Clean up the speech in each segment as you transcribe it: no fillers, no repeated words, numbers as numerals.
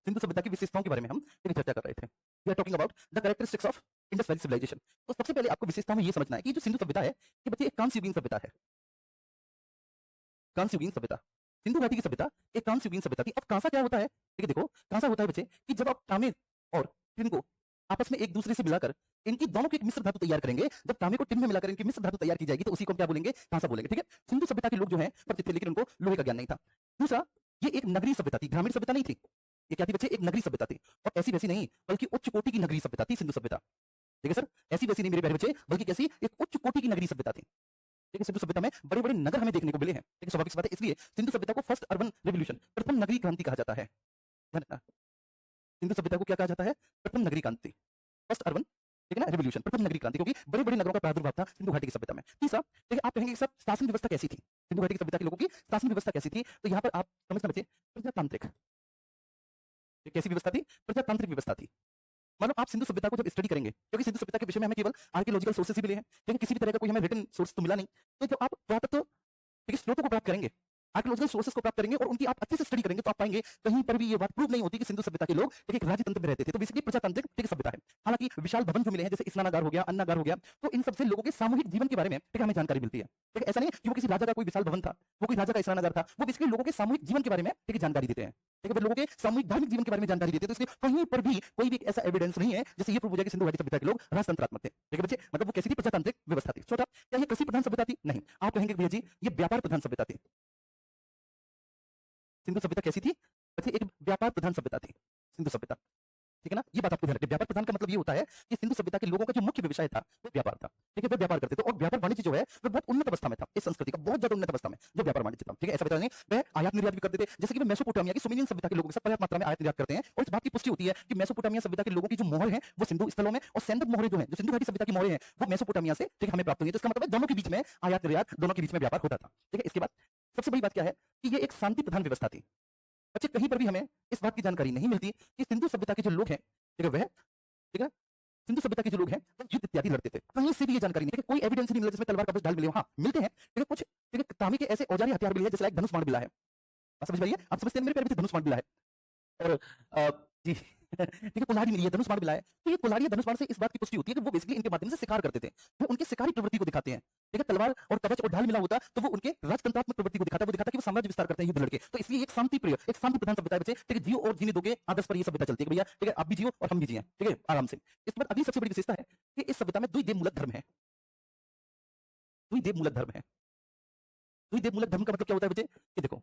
सिंधु सभ्यता की विशेषताओं के बारे में हम चर्चा कर रहे थे। We are talking about the characteristics of Indus valley civilization. तो सबसे पहले आपको विशेषताओं में ये समझना है कि जो सिंधु सभ्यता है ये बच्चे एक कांस्ययुगीन सभ्यता है। कांस्ययुगीन सभ्यता, सिंधु घाटी की सभ्यता एक कांस्ययुगीन सभ्यता थी। अब कांसा क्या होता है? ठीक है, देखो कांसा होता है बच्चे कि जब आप तांबे और टिन को आपस में एक दूसरे से मिलाकर इनकी दोनों की एक मिश्र धातु तैयार करेंगे, जब तांबे को टिन में मिलाकर इनकी मिश्र धातु तैयार की जाएगी तो उसी को हम क्या बोलेंगे? कांसा बोलेंगे। ठीक है, सिंधु सभ्यता के लोग जो हैं परिचित थे, लेकिन उनको लोहे का ज्ञान नहीं था। दूसरा, ये एक नगरीय सभ्यता थी, ग्रामीण सभ्यता नहीं थी। ये क्या थी बच्चे? एक नगरीय सभ्यता थी, और ऐसी वैसी नहीं बल्कि उच्च कोटि की नगरीय सभ्यता थी सिंधु सभ्यता। ठीक है सर, ऐसी वैसी नहीं मेरे प्यारे बच्चे, बल्कि कैसी? एक उच्च कोटि की नगरीय सभ्यता थी। ठीक है, सिंधु सभ्यता में बड़े बड़े नगर हमें देखने को मिले हैं। ठीक है, स्वाभाविक बात है, इसलिए सिंधु सभ्यता को फर्स्ट अर्बन रेवोल्यूशन, प्रथम नगरीय क्रांति कहा जाता है। ध्यान रखना, सिंधु सभ्यता को क्या कहा जाता है? प्रथम नगरीय क्रांति, फर्स्ट अर्बन, ठीक है ना, रेवोल्यूशन, प्रथम नगरीय क्रांति, क्योंकि बड़े बड़े नगरों का प्रादुर्भाव था सिंधु घाटी की सभ्यता में। तीसरा, देखिए आप कहेंगे कि सर शासन व्यवस्था कैसी थी? सिंधु घाटी की सभ्यता के लोगों की शासन व्यवस्था कैसी थी? तो यहाँ पर आप समझना बच्चे, प्रजातांत्रिक। कैसी व्यवस्था थी? प्रजातांत्रिक व्यवस्था थी। मतलब आप सिंधु सभ्यता को जब स्टडी करेंगे, क्योंकि सिंधु सभ्यता के विषय में हमें केवल आर्कियोलॉजिकल सोर्सेस ही मिले हैं, लेकिन किसी भी तरह का कोई हमें रिटन सोर्स तो मिला नहीं। तो जब आप पुरातत्व स्रोतों को प्राप्त करेंगे, आर्कियोलॉजिकल सोर्सेस को प्राप्त करेंगे और उनकी आप अच्छे से स्टडी करेंगे, तो आप पाएंगे कहीं पर भी ये बात प्रूव नहीं होती कि सिंधु सभ्यता के लोग एक राजतंत्र में रहते थे। तो बेसिकली प्रजातांत्रिक ठीक सभ्यता है। हालांकि विशाल भवन जो मिले हैं, जैसे स्नानागार हो गया, अन्नागार हो गया, तो इन सबसे लोगों के सामूहिक जीवन के बारे में ठीक हमें जानकारी मिलती है। ठीक है, ऐसा नहीं कि वो किसी राजा का कोई विशाल भवन था, वो कोई राजा का स्नानागार था, वो बेसिकली लोगों के सामूहिक जीवन के बारे में ठीक जानकारी देते हैं। ठीक है, लोगों के सामूहिक धार्मिक जीवन के बारे में जानकारी देते हैं। तो इसलिए कहीं पर भी कोई भी ऐसा एविडेंस नहीं है जैसे ये प्रूव हो जाए कि सिंधु घाटी सभ्यता के लोग राजतंत्रात्मक थे। ठीक है बच्चे, मतलब वो कैसी थी? प्रजातांत्रिक व्यवस्था थी। छोटा, क्या ये कृषि प्रधान सभ्यता थी? नहीं। आप कहेंगे भैया जी ये व्यापार प्रधान सभ्यता थी। सिंधु सभ्यता कैसी थी? एक व्यापार प्रधान सभ्यता थी सिंधु सभ्यता। ठीक है ना, ये बात आपको ध्यान रखनी है। व्यापार प्रधान का मतलब ये होता है कि सिंधु सभ्यता के लोगों का जो मुख्य व्यवसाय था वो व्यापार था। ठीक है, वे व्यापार करते थे, और व्यापार वाणिज्य जो है वो बहुत उन्नत अवस्था में था। इस संस्कृति का बहुत ज्यादा उन्नत अवस्था में जो व्यापार वाणिज्य था। ठीक है, ऐसा बता नहीं, वह आयात निर्यात भी करते थे, जैसे कि वे मेसोपोटामिया की सुमेरियन सभ्यता के लोगों के साथ पर्याप्त मात्रा में आयात निर्यात करते हैं। और इस बात की पुष्टि होती है कि मेसोपोटामिया सभ्यता के लोगों की जो मोहर है वो सिंधु स्थलों में, और सैंदव मोहरें जो है, जो सिंधु घाटी सभ्यता की मोहरें हैं, वो मेसोपोटामिया से ठीक हमें प्राप्त हुई है। तो इसका मतलब है दोनों के बीच में आयात निर्यात, दोनों के बीच में व्यापार होता था। ठीक है, इसके बाद सबसे बड़ी बात क्या है कि ये एक शांति प्रधान व्यवस्था थी। बच्चे कहीं पर भी हमें इस बात की जानकारी नहीं मिलती कि सिंधु सभ्यता के जो लोग हैं, ठीक है, वह ठीक है, सिंधु सभ्यता के जो लोग हैं वो युद्ध इत्यादि लड़ते थे। कहीं से भी ये जानकारी नहीं है, कोई एविडेंस नहीं मिला जिसमें तलवार कवच ढाल मिले हो। हाँ मिलते हैं, ठीक है, कुछ ठीक है तांबे के ऐसे औजारी हथियार मिले हैं, जैसे लाइक धनुष बाण मिला है। आप समझ पाइए, आप समझते हैं मेरे प्यारे बच्चे, धनुष बाण मिला है। और जी ठीक है, कुल्हाड़ी मिली है, धनुष बाण मिला है। तो ये कुल्हाड़ी या धनुष बाण से इस बात की पुष्टि होती है कि वो बेसिकली इनके माध्यम से शिकार करते थे, वो उनके शिकारी प्रवृत्ति को दिखाते हैं। ठीक है, तलवार और कवच और ढाल मिला होता तो वो उनके राजतंत्रात्मक प्रवृत्ति को दिखाता, वो दिखाता कि वो साम्राज्य विस्तार करते हैं युद्ध लड़के। तो इसलिए एक शांति प्रिय, एक शांति प्रधान सभ्यता है बच्चे। ठीक है, जियो और जीने दोगे आदर्श पर ये सभ्यता चलती है भैया। ठीक है, आप भी जियो और हम भी जिए, ठीक है, आराम से। इस पर अगली सबसे बड़ी विशेषता है कि इस सभ्यता में द्विदेव मूलक धर्म है। द्विदेव मूलक धर्म है। द्विदेव मूलक धर्म का मतलब क्या होता है बच्चे? ये देखो,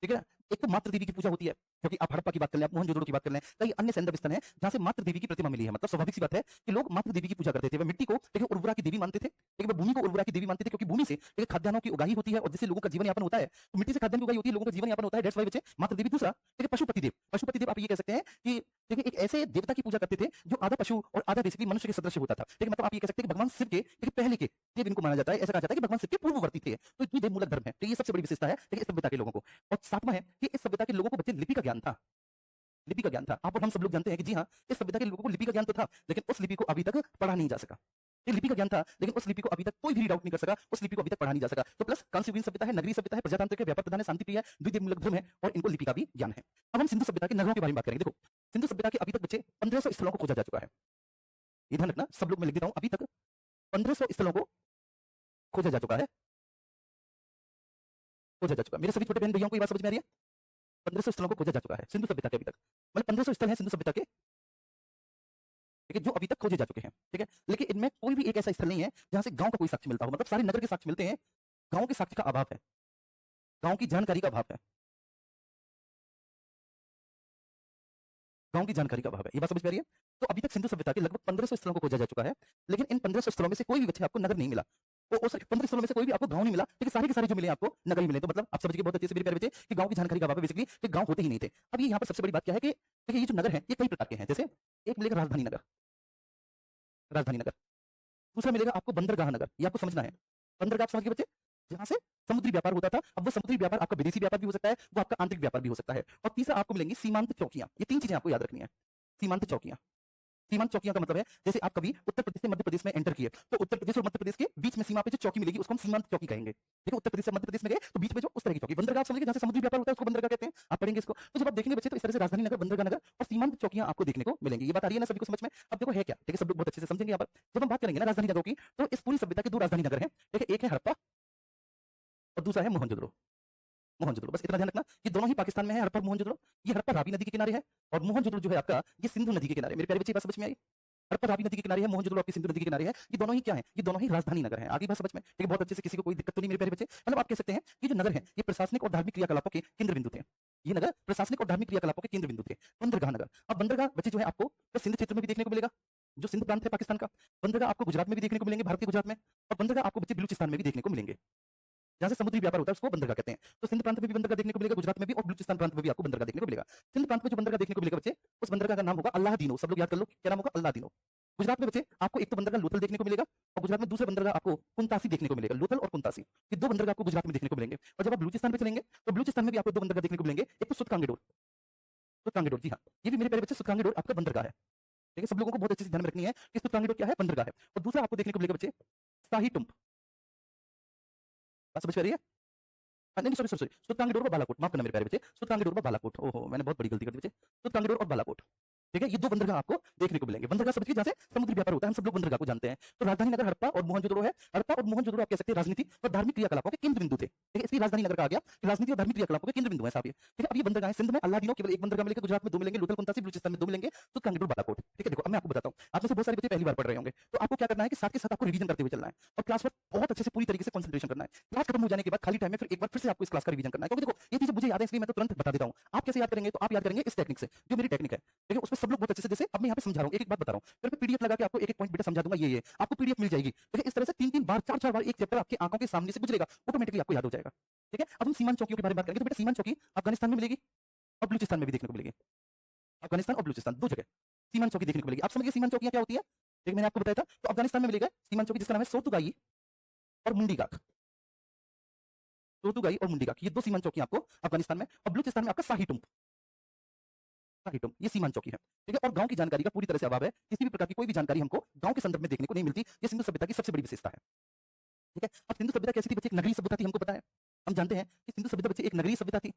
ठीक है, एक तो मातृ देवी की पूजा होती है, क्योंकि आप हड़प्पा की बात कर लें, आप मोहनजोदड़ो की बात कर लें, कई अन्य सैंधव स्थल हैं जहां से मातृ देवी की प्रतिमा मिली है। मतलब स्वाभाविक सी बात है कि लोग मातृ देवी की पूजा करते थे। वे मिट्टी को ठीक है उर्वरा की देवी मानते थे, ठीक है, वे भूमि को उर्वरा की देवी मानते थे, क्योंकि भूमि से ठीक है खाद्यान्नों की उगाही होती है, और जिससे लोगों का जीवन यापन होता है। तो मिट्टी से खाद्यान्न की उगाही होती है, लोगों का जीवन यापन होता है। दैट्स व्हाई बच्चे मातृ देवी। दूसरा ठीक है पशुपति देव। पशुपति देव आप ये कह सकते हैं कि ठीक है एक ऐसे देवता की पूजा करते थे जो आधा पशु और आधा बेसिकली मनुष्य के सदृश होता था। ठीक है, मतलब आप ये कह सकते हैं कि भगवान शिव के पहले के देव इनको माना जाता है। ऐसा कहा जाता है कि भगवान शिव के पूर्ववर्ती थे। तो द्विदेव मूलक धर्म है। तो ये सबसे बड़ी विशेषता है इस सभ्यता के लोगों को। और सातवां है कि इस सभ्यता के लोगों को बच्चे लिपि का ज्ञान था। लिपि का ज्ञान था। आप और हम सब लोग जानते हैं कि जी हाँ, इस सभ्यता के लोगों को लिपि का ज्ञान तो था, लेकिन उस लिपि को अभी तक पढ़ा नहीं जा सका। ये लिपि का ज्ञान था, लेकिन उस लिपि को अभी तक कोई भी रीड आउट नहीं कर सका, उस लिपि को अभी तक पढ़ा नहीं जा सका। तो प्लस कांस्ययुगीन सभ्यता है, नगरीय सभ्यता है, प्रजातांत्रिक है, व्यापार प्रधान है, शांति प्रिय है, द्विदेव मूलक धर्म है, और इनको लिपि का भी ज्ञान है। अब हम सिंधु सभ्यता के नगरों के बारे में बात करेंगे। देखो, सिंधु सभ्यता के अभी तक बच्चे 1500 स्थलों को खोजा जा चुका है। ये ध्यान रखना, सब लोग मैं लिख देता हूं, अभी तक 1500 स्थलों को खोजा जा चुका है। खोजा जा चुका। मेरे सभी छोटे बहन भैयाओं को ये बात समझ में आ रही है? 1500 स्थलों को खोजा जा चुका है सिंधु सभ्यता के अभी तक। मतलब 1500 स्थल हैं सिंधु सभ्यता के, ठीक है, जो अभी तक खोजे जा चुके हैं। ठीक है, लेकिन इनमें कोई भी एक ऐसा स्थल नहीं है जहां से गांव का कोई साक्ष्य मिलता हो। मतलब सारे नगर के साक्ष्य मिलते हैं, गांव के साक्ष्य का अभाव है, गांव की जानकारी का अभाव है, गांव की जानकारी का अभाव है। ये बात समझ में आ रही है? तो अभी तक सिंधु सभ्यता के लगभग 1500 स्थलों को खोजा जा चुका है, लेकिन इन 1500 स्थलों में से कोई भी बच्चे आपको नगर नहीं मिला। तो उस 15 स्थलों में से कोई भी आपको गांव नहीं मिला, लेकिन सारे के सारे जो मिले आपको नगर ही मिले। तो मतलब आप समझिए बहुत अच्छे से मेरे प्यारे बच्चे कि गांव की जानकारी का अभाव है बेसिकली, कि गांव होते ही नहीं थे। अब ये यहाँ पर सबसे बड़ी बात क्या है कि देखिए ये जो नगर है ये कई प्रकार के हैं। जैसे एक मिलेगा राजधानी नगर, राजधानी नगर। दूसरा मिलेगा आपको बंदरगाह नगर। ये आपको समझना है। बंदरगाह आप समझिए बच्चे, जहां से समुद्री व्यापार होता था। अब वो समुद्री व्यापार आपका विदेशी व्यापार भी हो सकता है, वो आपका आंतरिक व्यापार भी हो सकता है। और तीसरा आपको मिलेंगी सीमांत चौकियां। ये तीन चीजें आपको याद रखनी है। सीमांत चौकियां, सीमांत चौकियां का मतलब है जैसे आप कभी उत्तर प्रदेश से मध्य प्रदेश में एंटर किए तो उत्तर प्रदेश और मध्य प्रदेश के बीच में सीमा पे जो चौकी मिलेगी उसको हम सीमांत चौकी कहेंगे। ठीक है, उत्तर प्रदेश से मध्य प्रदेश में गए तो बीच में जो उस तरह की चौकी, बंदरगाह समझिए जहां से समुद्री व्यापार होता है उसको बंदरगाह कहते हैं, आप पढ़ेंगे इसको। तो जब आप देखेंगे बच्चे तो इस तरह से राजधानी नगर, बंदरगाह नगर और सीमांत चौकियां आपको देखने को मिलेंगी। ये बात आ रही है ना सभी को समझ में? अब देखो है क्या, ठीक है, सब लोग बहुत अच्छे से समझेंगे यहाँ पर। जब हम बात करेंगे ना राजधानी नगरों की तो इस पूरी सभ्यता के दो राजधानी नगर हैं, ठीक है, एक है हड़प्पा और दूसरा है मोहनजोदड़ो। मोहनजोदड़ो, बस इतना ध्यान रखना, ये दोनों ही पाकिस्तान में है, हड़प्पा और मोहनजोदड़ो। ये हड़प्पा रावी नदी के किनारे है और मोहनजोदड़ो जो है आपका ये सिंधु नदी के किनारे। मेरे प्यारे बच्चे बात समझ में आई? हड़प्पा रावी नदी के किनारे है, मोहनजोदड़ो आपकी सिंधु नदी के किनारे है। ये दोनों ही क्या है? ये दोनों ही राजधानी नगर हैं। आगे बात समझ में? ठीक है, बहुत अच्छे से, किसी को कोई दिक्कत तो नहीं मेरे प्यारे बच्चे? मतलब आप कह सकते हैं ये जो नगर है ये प्रशासनिक और धार्मिक क्रियाकलापों के केंद्र बिंदु थे। ये नगर प्रशासनिक और धार्मिक क्रियाकलापों के केंद्र बिंदु थे। बंदरगाह नगर, अब बंदरगाह बच्चे जो है आपको सिंध क्षेत्र में भी देखने को मिलेगा, जो सिंध प्रांत है पाकिस्तान का। बंदरगाह आपको गुजरात में भी देखने को मिलेंगे, भारत के गुजरात में। और बंदरगाह आपको बच्चे बलूचिस्तान में भी देखने को मिलेंगे, जहां से समुद्री व्यापार होता है उसको बंदरगाह कहते हैं। तो सिंध प्रांत में भी बंदरगाह देखने को मिलेगा, गुजरात में भी, और बलूचिस्तान प्रांत में भी आपको बंदरगाह देखने को मिलेगा। सिंध प्रांत में जो बंदरगाह देखने को मिलेगा बच्चे, उस बंदरगाह का नाम होगा अल्लाह दीनो। सब लोग याद कर लो, क्या नाम होगा? अल्लाह दीनो। गुजरात में बच्चे आपको एक तो बंदरगाह लोथल देखने को मिलेगा और गुजरात में दूसरा बंदरगाह आपको कुंतासी देखने को मिलेगा। लोथल और कुंतासी, ये दो बंदरगाह आपको गुजरात में देखने को मिलेंगे। और जब आप बलूचिस्तान पे चलेंगे तो बलूचिस्तान में भी आपको दो बंदरगाह देखने को मिलेंगे, एक तो सुतकांगेडोर। सुतकांगेडोर, जी हाँ, ये भी मेरे प्यारे बच्चे सुतकांगेडोर आपका बंदरगाह है। ठीक है, सब लोगों को बहुत अच्छे से ध्यान में रखनी है कि सुतकांगेडोर क्या है? बंदरगाह है। और दूसरा आपको देखने को मिलेगा बच्चे शाही टुम्प। बात समझ पा रही है? नहीं, सॉरी सॉरी सॉरी, सुतकांगेडोर और बालाकोट, माफ करना मेरे प्यारे बच्चे, सुतकांगेडोर और बालाकोट। ओहो, मैंने बहुत बड़ी गलती कर दी बच्चे, सुतकांगेडोर और बालाकोट। ठीक है, ये दो बंदरगाह आपको देखने को मिलेंगे। बंदरगाह समझिए जहां से समुद्री व्यापार होता है, हम सब लोग बंदरगाह को जानते हैं। तो राजधानी नगर हड़प्पा और मोहनजोदड़ो है। हड़प्पा और मोहनजोदड़ो आप कह सकते हैं राजनीति और धार्मिक क्रियाकलापों के केंद्र बिंदु थे। ठीक है, इसलिए राजधानी नगर कहा गया कि राजनीति और धार्मिक क्रियाकलापों के केंद्र बिंदु है साहब ये। ठीक है, अब ये बंदरगाह सिंध में अल्लाह दीनो केवल एक बंदरगाह मिलेगा, गुजरात में दो मिलेंगे, लोथल कुंतासी बलूचिस्तान में दो मिलेंगे, सुतकांगेडोर बालाकोट। ठीक है, देखो अब मैं आपको बताता हूं, आप में से बहुत सारे बच्चे पहली बार पढ़ रहे होंगे, तो आपको क्या करना है कि साथ के साथ आपको रिवीजन करते हुए चलना है और क्लास पर बहुत अच्छे से पूरी तरीके से कंसंट्रेशन करना है। क्लास खत्म हो जाने के बाद खाली टाइम में फिर एक बार फिर से आपको इस क्लास का रिवीजन करना है, क्योंकि देखो ये चीजें मुझे याद है इसलिए मैं तो तुरंत बता देता हूं। आप कैसे याद करेंगे? तो आप याद करेंगे इस टेक्निक से, जो मेरी टेक्निक है। देखिए उसमें सब लोग बहुत अच्छे से, जैसे अब मैं यहाँ पे समझा रहा हूँ, एक एक बात बता रहा हूँ, फिर मैं पीडीएफ लगा के आपको एक एक पॉइंट बेटा समझा दूंगा, ये आपको पीडीएफ मिल जाएगी। देखिए इस तरह से 3-3 बार 4-4 बार एक चैप्टर आपकी आंखों के सामने से गुजरेगा, ऑटोमेटिकली आपको याद हो जाएगा। ठीक है, अब हम सीमांत चौकियों के बारे में बात करेंगे। तो बेटा सीमांत चौकी अफगानिस्तान में मिलेगी और बलूचिस्तान में भी देखने को मिलेगी। अफगानिस्तान और बलूचिस्तान दो जगह सीमांत चौकी देखने को मिलेगी। आप समझिए सीमांत चौकियां क्या होती है? देखिए मैंने आपको बताया था, तो अफगानिस्तान में मिलेगा सीमांत चौकी जिसका नाम है सोतुगाई और मुंडीगाक। सोतुगाई और मुंडीगाक, ये दो सीमांत चौकी आपको अफगानिस्तान में, और बलूचिस्तान में आपका शाही टुम्प। ये सीमांत चौकी है। ठीक है, और गांव की जानकारी का पूरी तरह से अभाव है। किसी भी प्रकार की कोई भी जानकारी हमको गांव के संदर्भ में देखने को नहीं मिलती। ये सिंधु सभ्यता की सबसे बड़ी विशेषता है। ठीक है, अब सिंधु सभ्यता कैसी थी बच्चे? एक नगरीय सभ्यता थी, हमको पता है, हम जानते हैं कि सिंधु सभ्यता बच्चे एक नगरीय सभ्यता थी।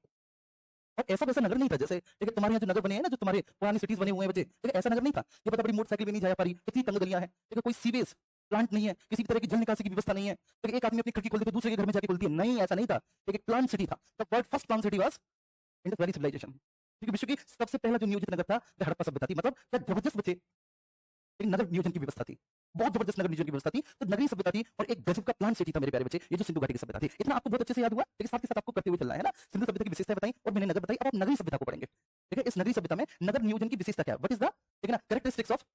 और ऐसा वैसा नगर नहीं था जैसे ठीक है तुम्हारे यहाँ जो नगर बने हैं ना, जो तुम्हारे पुरानी सिटीज बने हुए हैं बच्चे, ठीक है, ऐसा नगर नहीं था। ये पता बड़ी मोटरसाइकिल भी नहीं जा पा रही, इतनी तंग गलियां हैं, ठीक है, कोई सीवेज प्लांट नहीं है, किसी भी तरह की जल निकासी की व्यवस्था नहीं है। ठीक है, एक आदमी अपनी खिड़की खोलती है तो दूसरे के घर में जाके खोलती है, नहीं ऐसा नहीं था। एक प्लांट सिटी था। The world first plant city was Indus valley civilization. ठीक है, विश्व की सबसे पहला जो नियोजित नगर था वह हड़प्पा सभ्यता थी। मतलब क्या जबरदस्त बच्चे एक नगर नियोजन की व्यवस्था थी, बहुत जबरदस्त नगर नियोजन की व्यवस्था थी। तो नगरीय सभ्यता थी और एक गजब का प्लान सिटी था मेरे प्यारे बच्चे, ये जो सिंधु घाटी की सभ्यता थी। इतना आपको बहुत अच्छे से याद हुआ, लेकिन साथ के साथ आपको करते हुए चलना है ना। सिंधु सभ्यता की विशेषता बताई और मैंने नगर बताई, अब आप नगरीय सभ्यता को पढ़ेंगे। ठीक है, इस नगरीय सभ्यता में नगर नियोजन की विशेषता क्या है? व्हाट इज द, ठीक है ना, कैरेक्टरिस्टिक्स ऑफ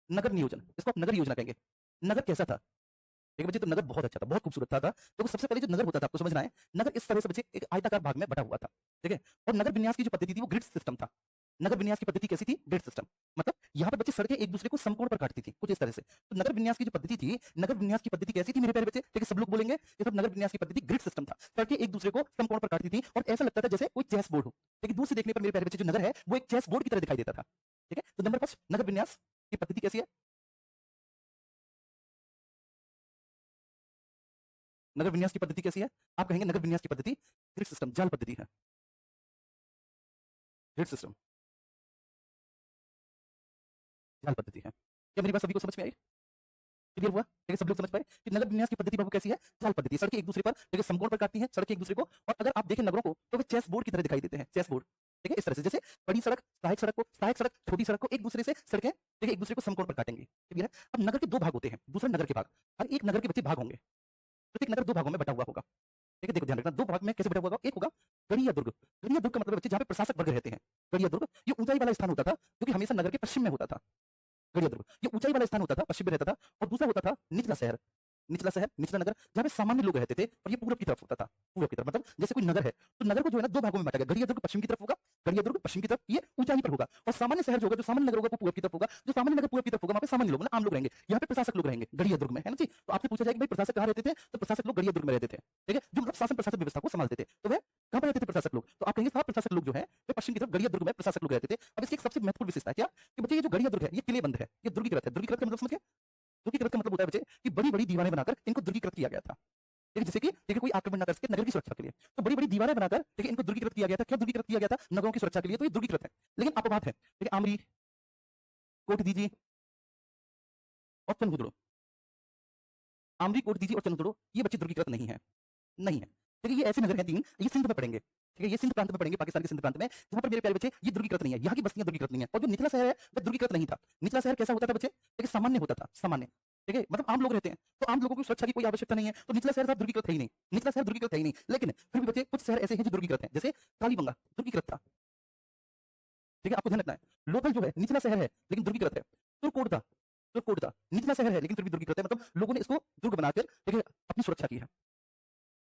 नगर नियोजन, इसको आप नगर योजना कहेंगे। नगर कैसा था? ठीक है बच्चे, तो नगर बहुत अच्छा था, बहुत खूबसूरत था। तो सबसे पहले जो नगर होता था आपको समझना है, नगर इस तरह से बच्चे एक आयताकार भाग में बटा हुआ था। ठीक है, और नगर विन्यास की जो पद्धति थी वो ग्रिड सिस्टम था। नगर विन्यास की पद्धति कैसी थी? Grid system. मतलब यहाँ पर बच्चे सड़कें एक दूसरे को समकोण पर काटती थी कुछ इस तरह से। तो नगर विन्यास की जो पद्धति थी, नगर विन्यास की पद्धति कैसी थी मेरे प्यारे बच्चे? ठीक है, सब लोग बोलेंगे ये सब नगर विन्यास की पद्धति ग्रिड सिस्टम था। सड़कें एक दूसरे को समकोण पर काटती थी और ऐसा लगता था जैसे कोई चेस बोर्ड हो। लेकिन दूर से देखने पर मेरे प्यारे बच्चे जो नगर है वो एक चेस बोर्ड की तरह दिखाई देता था। ठीक है, तो नंबर फर्स्ट नगर विन्यास की पद्धति कैसी है? नगर विन्यास की पद्धति कैसी है? आप कहेंगे नगर विन्यास की पद्धति ग्रिड सिस्टम, जाल पद्धति है। ग्रिड सिस्टम, जाल पद्धति है। क्या मेरी बात सभी को समझ में आई? क्लियर हुआ? ठीक है, सब लोग समझ पाए कि नगर विन्यास की पद्धति बाबू कैसी है? जाल पद्धति। सड़कें एक दूसरे पर ठीक है समकोण पर काटती हैं, सड़कें एक दूसरे को, और अगर आप देखें नगरों को तो वे चेस बोर्ड की तरह दिखाई देते हैं, चेस बोर्ड। ठीक है, इस तरह से जैसे बड़ी सड़क सहायक सड़क छोटी सड़क को एक दूसरे से सड़कें ठीक है एक दूसरे को समकोण पर काटेंगे। क्लियर है? अब नगर के दो भाग होते हैं, दूसरे नगर के भाग, हर एक नगर के बच्चे भाग होंगे। प्रत्येक नगर दो भागों में बटा हुआ होगा। ठीक है, देखो ध्यान रखना, दो भाग में कैसे बटा हुआ होगा? एक होगा गढ़िया दुर्ग। गढ़िया दुर्ग का मतलब बच्चे जहाँ पे प्रशासक वर्ग रहते हैं। गढ़िया दुर्ग ये ऊंचाई वाला स्थान होता था जो कि हमेशा नगर के पश्चिम में होता था। गढ़िया दुर्ग ये ऊंचाई वाला स्थान होता था, पश्चिम में रहता था। और दूसरा होता था निचला शहर, निचला शहर, निचला नगर, जहाँ पे सामान्य लोग रहते थे, और ये पूरब की तरफ होता था। पूरब की तरफ मतलब जैसे कोई नगर है तो नगर को जो है ना दो भागों में बांटा गया। गढ़िया दुर्ग पश्चिम की तरफ होगा, गढ़िया दुर्ग पश्चिम की तरफ ये ऊंचाई पर होगा, और सामान्य शहर जो होगा, जो सामान्य नगर होगा वो पूरब की तरफ होगा। जो सामान्य नगर पूरब की तरफ होगा वहाँ पे सामान्य लोग ना आम लोग रहेंगे, यहाँ पे प्रशासक लोग रहेंगे गढ़िया दुर्ग में, है ना जी। तो आपसे पूछा जाएगा भाई प्रशासक कहाँ रहते थे? तो प्रशासक लोग गढ़िया दुर्ग में रहते थे। ठीक है, जो मतलब शासन प्रशासन व्यवस्था को संभालते थे। तो वह कहाँ पर रहते थे प्रशासक लोग? तो आप कहेंगे साहब प्रशासक लोग जो है वे पश्चिम की तरफ गड़िया दुर्ग में प्रशासक लोग रहते थे। अब इसकी एक सबसे महत्वपूर्ण विशेषता है क्या कि बच्चे ये जो गड़िया दुर्ग है ये किलेबंद है, ये दुर्गीकृत है। दुर्गीकृत का मतलब समझिए, दुर्गीकृत का मतलब होता है बच्चे कि बड़ी-बड़ी दीवारें बनाकर इनको दुर्गीकृत किया गया था। ठीक है, जैसे कि देखिए कोई आक्रमण ना कर सके नगर की सुरक्षा के लिए। तो बड़ी-बड़ी दीवारें बनाकर देखिए इनको दुर्गीकृत किया गया था। क्यों दुर्गीकृत किया गया था? नगरों की सुरक्षा के लिए, तो ये दुर्गीकृत है। लेकिन अपवाद है। देखिए आमरी, कोटदीजी और चंद्रगुप्त, आमरी, कोटदीजी और चंद्रगुप्त ये बच्चे दुर्गीकृत नहीं है, नहीं है। देखिए ये ऐसे नगर हैं 3, ये सिंध में पड़ेंगे। ठीक है, ये सिंध प्रांत में पड़ेंगे, पाकिस्तान के सिंध प्रांत में, जहां पर मेरे प्यारे बच्चे ये दुर्गीकृत नहीं है, यहाँ की बस्तियां दुर्गीकृत नहीं है। और जो निचला शहर है वह दुर्गीकृत नहीं था। निचला शहर कैसा होता था बच्चे? देखिए सामान्य होता था, सामान्य। ठीक है, मतलब आम लोग रहते हैं, तो आम लोगों की सुरक्षा की कोई आवश्यकता नहीं है, तो निचला शहर था दुर्गीकृत है ही नहीं, निचला शहर दुर्गीकृत है ही नहीं। लेकिन फिर भी बच्चे कुछ शहर ऐसे हैं जो दुर्गीकृत हैं, जैसे कालीबंगा दुर्गीकृत था। ठीक है, आपको ध्यान रखना है। लोथल जो है निचला शहर है लेकिन दुर्गीकृत है। तुर्कोट था निचला शहर है लेकिन फिर भी दुर्गीकृत है, मतलब लोगों ने इसको दुर्ग बनाकर देखिए अपनी सुरक्षा की है।